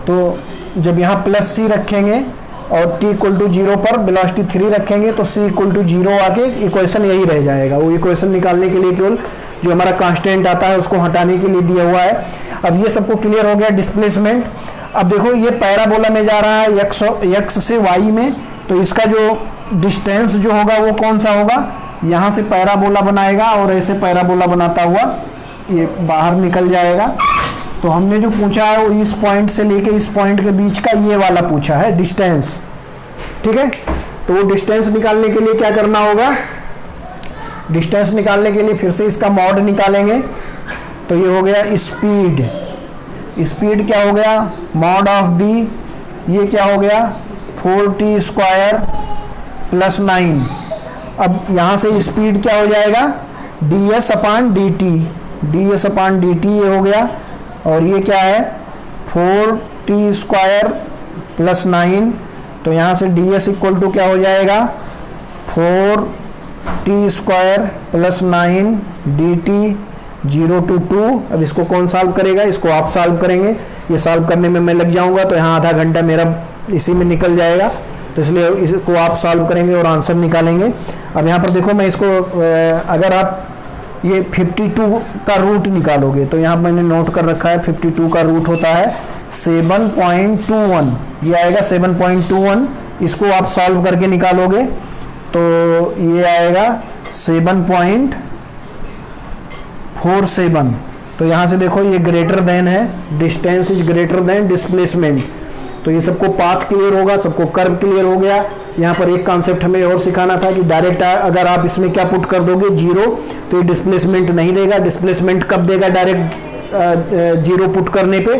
तो जब यहाँ प्लस c रखेंगे और t इक्वल टू 0 पर वेलोसिटी 3 रखेंगे तो c इक्वल टू 0 आके इक्वेशन यही रह जाएगा। वो इक्वेशन निकालने के लिए केवल जो हमारा कांस्टेंट आता है उसको हटाने के लिए दिया हुआ है। अब ये सबको क्लियर हो गया डिस्प्लेसमेंट। अब देखो ये पैराबोला में जा रहा है x से y में, तो इसका जो डिस्टेंस जो होगा वो कौन सा होगा, यहाँ से पैराबोला बनाएगा और ऐसे पैराबोला बनाता हुआ ये बाहर निकल जाएगा। तो हमने जो पूछा है वो इस पॉइंट से लेके इस पॉइंट के बीच का ये वाला पूछा है डिस्टेंस, ठीक है। तो वो डिस्टेंस निकालने के लिए क्या करना होगा, डिस्टेंस निकालने के लिए फिर से इसका मॉड निकालेंगे। तो ये हो गया स्पीड, स्पीड क्या हो गया, मॉड ऑफ बी, ये क्या हो गया 4t स्क्वायर प्लस 9। अब यहाँ से स्पीड क्या हो जाएगा ds अपान डी टी, ds अपान डी टी ये हो गया। और ये क्या है 4t स्क्वायर प्लस 9। तो यहाँ से ds इक्वल टू क्या हो जाएगा 4t square plus 9 D T 0 to 2। अब इसको कौन सॉल्व करेगा, इसको आप सॉल्व करेंगे, ये सॉल्व करने में मैं लग जाऊंगा तो यहाँ आधा घंटा मेरा इसी में निकल जाएगा। तो इसलिए इसको आप सॉल्व करेंगे और आंसर निकालेंगे। अब यहाँ पर देखो मैं इसको अगर आप ये 52 का रूट निकालोगे तो यहाँ मैंने नोट कर रखा है 52 का रूट होता है 7.21, ये आएगा 7.21। इसको आप सॉल्व करके निकालोगे तो ये आएगा 7.47। तो यहाँ से देखो ये ग्रेटर देन है, distance is greater than displacement. तो ये सबको पाथ क्लियर होगा, सबको कर्व क्लियर हो गया। यहाँ पर एक कॉन्सेप्ट हमें और सिखाना था कि डायरेक्ट अगर आप इसमें क्या पुट कर दोगे 0 तो ये डिस्प्लेसमेंट नहीं देगा। डिस्प्लेसमेंट कब देगा डायरेक्ट 0 पुट करने पे,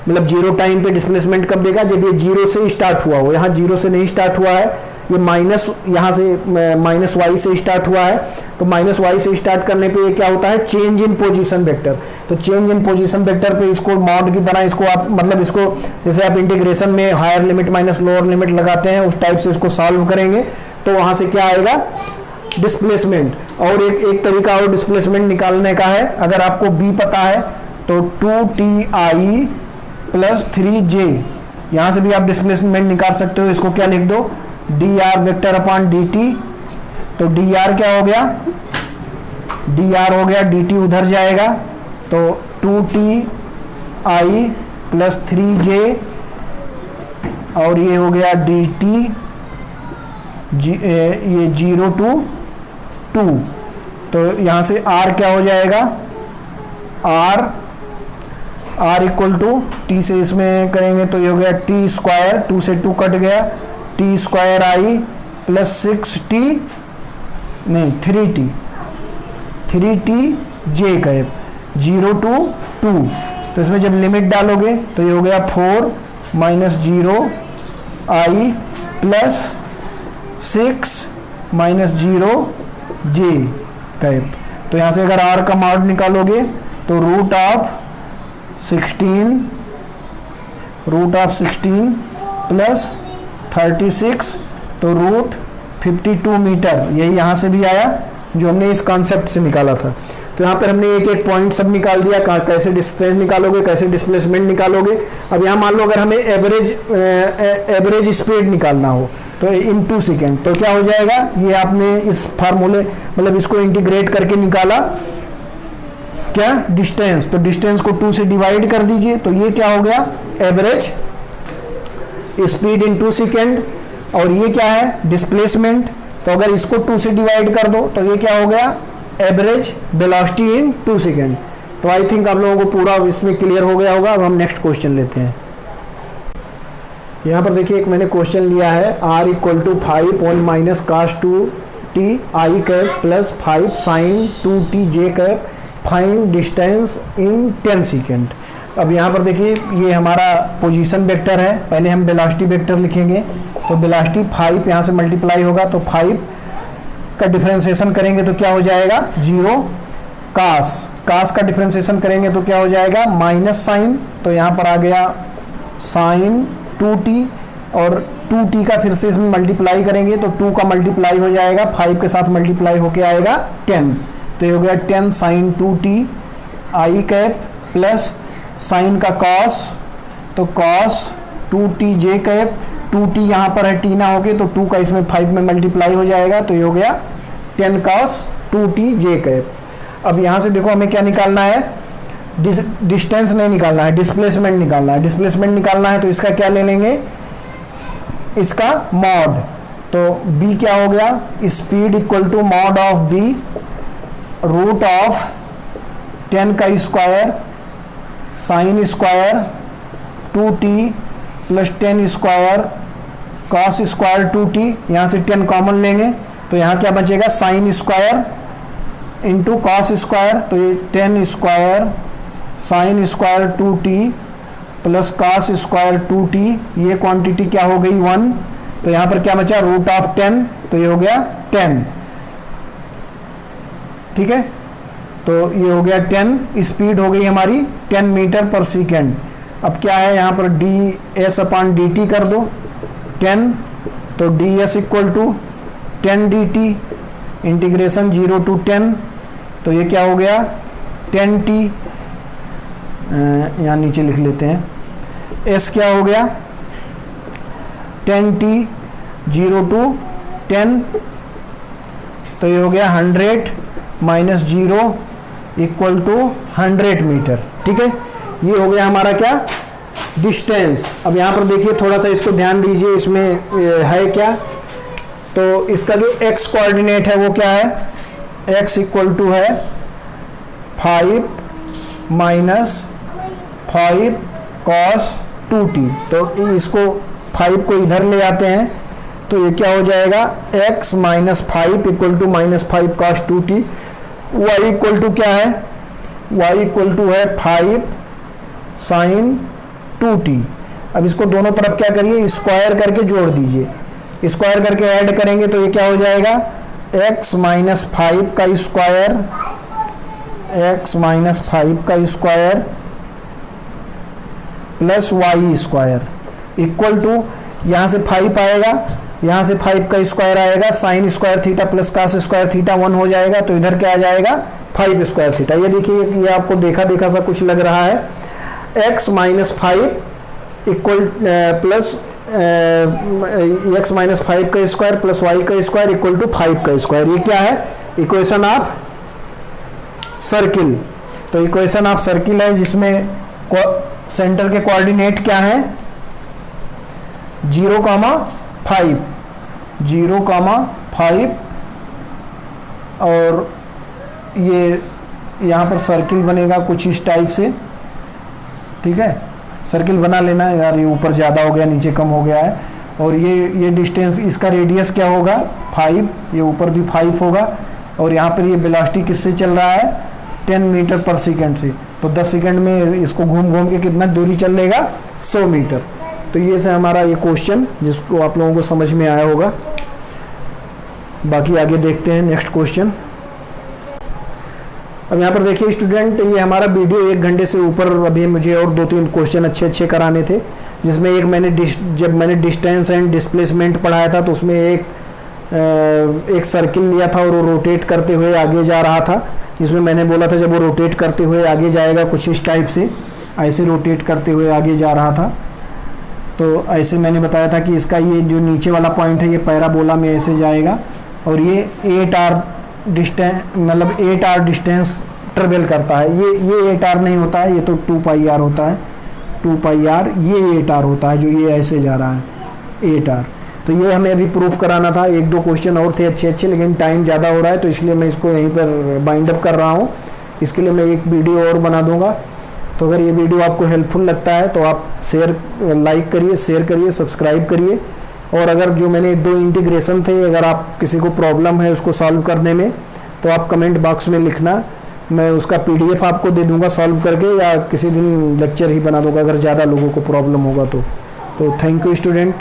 मतलब 0 टाइम पे डिस्प्लेसमेंट कब देगा, जब ये 0 से स्टार्ट हुआ हो। यहाँ 0 से नहीं स्टार्ट हुआ है, ये माइनस यहाँ से माइनस वाई से स्टार्ट हुआ है। तो माइनस वाई से स्टार्ट करने पे ये क्या होता है चेंज इन पोजीशन वेक्टर। तो चेंज इन पोजीशन वेक्टर पे इसको मॉड की तरह इसको आप मतलब इसको जैसे आप इंटीग्रेशन में higher limit minus lower limit लगाते हैं उस टाइप से इसको सॉल्व करेंगे। तो वहां से क्या आएगा डिस्प्लेसमेंट। और एक तरीका और डिस्प्लेसमेंट निकालने का है, अगर आपको बी पता है तो 2ti प्लस 3j, यहाँ से भी आप डिस्प्लेसमेंट निकाल सकते हो। इसको क्या लिख दो dr वेक्टर अपॉन dt। तो dr क्या हो गया, dr हो गया dt उधर जाएगा तो 2ti प्लस 3j और ये हो गया dt ये 0 to 2। तो यहाँ से r क्या हो जाएगा r इक्वल टू t से इसमें करेंगे तो ये हो गया t स्क्वायर, 2 से 2 कट गया, t स्क्वायर आई प्लस 6t नहीं 3t j कैप 0 to 2। तो इसमें जब लिमिट डालोगे तो ये हो गया 4 माइनस 0 आई प्लस 6 माइनस 0 j कैप। तो यहाँ से अगर r का मॉड निकालोगे तो रूट ऑफ 16 प्लस 36 तो रूट 52 मीटर, यही यहाँ से भी आया जो हमने इस कॉन्सेप्ट से निकाला था। तो यहाँ पर हमने एक एक पॉइंट सब निकाल दिया, कैसे डिस्टेंस निकालोगे, कैसे डिस्प्लेसमेंट निकालोगे। अब यहाँ मान लो अगर हमें एवरेज स्पीड निकालना हो तो इन 2 सेकेंड तो क्या हो जाएगा, ये आपने इस फार्मूले मतलब इसको इंटीग्रेट करके निकाला क्या डिस्टेंस। तो डिस्टेंस को 2 से डिवाइड कर दीजिए तो ये क्या हो गया एवरेज स्पीड इन 2 सेकेंड। और ये क्या है डिस्प्लेसमेंट। तो अगर इसको 2 से डिवाइड कर दो तो ये क्या हो गया एवरेज वेलोसिटी इन 2 सेकेंड। तो आई थिंक आप लोगों को पूरा इसमें क्लियर हो गया होगा। अब हम नेक्स्ट क्वेश्चन लेते हैं। यहाँ पर देखिए एक मैंने क्वेश्चन लिया है r equal to 5 on minus cos 2t I cap plus 5 sine 2t j cap, find distance in 10 second. अब यहाँ पर देखिए ये हमारा पोजीशन वेक्टर है, पहले हम वेलोसिटी वेक्टर लिखेंगे। तो वेलोसिटी 5 यहाँ से मल्टीप्लाई होगा तो 5 का डिफरेंशिएशन करेंगे तो क्या हो जाएगा 0 कास का डिफरेंशिएशन करेंगे तो क्या हो जाएगा माइनस साइन। तो यहाँ पर आ गया साइन 2t और 2t का फिर से इसमें मल्टीप्लाई करेंगे तो 2 का मल्टीप्लाई हो जाएगा 5 के साथ मल्टीप्लाई होके आएगा 10। तो ये हो गया 10 sign 2t I cap plus sign का कॉस तो cos 2t j cap, 2t यहाँ पर है t ना होके तो 2 का इसमें 5 में मल्टीप्लाई हो जाएगा तो ये हो गया 10 cos 2t j कैप। अब यहाँ से देखो हमें क्या निकालना है, डिस्टेंस नहीं निकालना है, डिस्प्लेसमेंट निकालना है। डिस्प्लेसमेंट निकालना है तो इसका क्या ले लेंगे, इसका मॉड। तो b क्या हो गया, speed equal to mod of b root of 10 का square sine square 2t plus 10 square cos square 2t, यहाँ से 10 कॉमन लेंगे तो यहाँ क्या बचेगा, sine square into cos square, तो ये 10 square sine square 2t plus cos square 2t, ये क्वांटिटी क्या हो गई 1, तो यहाँ पर क्या बचा रूट ऑफ 10, तो ये हो गया 10, ठीक है। तो ये हो गया 10, स्पीड हो गई हमारी 10 मीटर पर सेकेंड। अब क्या है यहाँ पर ds अपॉन dt कर दो 10, तो ds equal to 10 dt integration 0 to 10, तो ये क्या हो गया 10t, यहाँ नीचे लिख लेते हैं, s क्या हो गया 10t 0 टू 10, तो ये हो गया 100 माइनस 0 इक्वल टू 100 मीटर, ठीक है। ये हो गया हमारा क्या डिस्टेंस। अब यहाँ पर देखिए थोड़ा सा इसको ध्यान दीजिए, इसमें है क्या, तो इसका जो x कोऑर्डिनेट है वो क्या है, x इक्वल टू है 5 माइनस 5 cos 2t, तो इसको 5 को इधर ले आते हैं तो ये क्या हो जाएगा x minus 5 equal to minus 5 cos 2t, y equal to क्या है, y इक्वल टू है 5 साइन 2t। अब इसको दोनों तरफ क्या करिए, स्क्वायर करके जोड़ दीजिए, स्क्वायर करके ऐड करेंगे तो ये क्या हो जाएगा x माइनस 5 का स्क्वायर, x माइनस 5 का square plus y square equal to, यहाँ से 5 आएगा, यहाँ से 5 का स्क्वायर आएगा, sine square theta plus cos square theta 1 हो जाएगा, तो इधर क्या आ जाएगा 5 स्क्वायर थीटा। ये देखिए ये आपको देखा देखा सा कुछ लग रहा है, x minus 5 equal plus x minus 5 का स्क्वायर प्लस y का स्क्वायर इक्वल टू 5 का स्क्वायर, ये क्या है इक्वेशन ऑफ सर्किल। तो इक्वेशन ऑफ सर्किल है जिसमें सेंटर के कोऑर्डिनेट क्या है 0,5 और ये यहाँ पर सर्किल बनेगा कुछ इस टाइप से, ठीक है। सर्किल बना लेना है यार, ये ऊपर ज़्यादा हो गया नीचे कम हो गया है, और ये डिस्टेंस, इसका रेडियस क्या होगा 5, ये ऊपर भी 5 होगा, और यहाँ पर ये वेलोसिटी किससे चल रहा है 10 मीटर पर सेकेंड से, तो 10 सेकेंड में इसको घूम घूम के कितना दूरी चल लेगा 100 मीटर। तो ये था हमारा ये क्वेश्चन जिसको आप लोगों को समझ में आया होगा। बाकी आगे देखते हैं नेक्स्ट क्वेश्चन। अब यहाँ पर देखिए स्टूडेंट, ये हमारा वीडियो 1 घंटे से ऊपर, अभी मुझे और 2-3 क्वेश्चन अच्छे कराने थे, जिसमें एक जब मैंने डिस्टेंस एंड डिस्प्लेसमेंट पढ़ाया था तो उसमें एक सर्किल लिया था और वो रोटेट करते हुए आगे जा रहा था, जिसमें मैंने बोला था जब वो रोटेट करते हुए आगे जाएगा कुछ इस टाइप से, ऐसे रोटेट करते हुए आगे जा रहा था, तो ऐसे मैंने बताया था कि इसका ये जो नीचे वाला पॉइंट है ये पैराबोला में ऐसे जाएगा, और ये 8r डिस्टेंस, मतलब 8r डिस्टेंस ट्रेवल करता है। ये 8r नहीं होता है, ये तो 2πr होता है, 2πr, ये 8r होता है जो ये ऐसे जा रहा है 8r। तो ये हमें अभी प्रूफ कराना था, 1-2 क्वेश्चन और थे अच्छे, लेकिन टाइम ज़्यादा हो रहा है तो इसलिए मैं इसको यहीं पर बाइंड अप कर रहा हूँ। इसके लिए मैं एक वीडियो और बना दूंगा। तो अगर ये वीडियो आपको हेल्पफुल लगता है तो आप लाइक करिए, शेयर करिए, सब्सक्राइब करिए, और अगर जो मैंने 2 इंटीग्रेशन थे, अगर आप किसी को प्रॉब्लम है उसको सॉल्व करने में तो आप कमेंट बॉक्स में लिखना, मैं उसका PDF आपको दे दूंगा सॉल्व करके, या किसी दिन लेक्चर ही बना दूंगा अगर ज़्यादा लोगों को प्रॉब्लम होगा तो थैंक यू स्टूडेंट।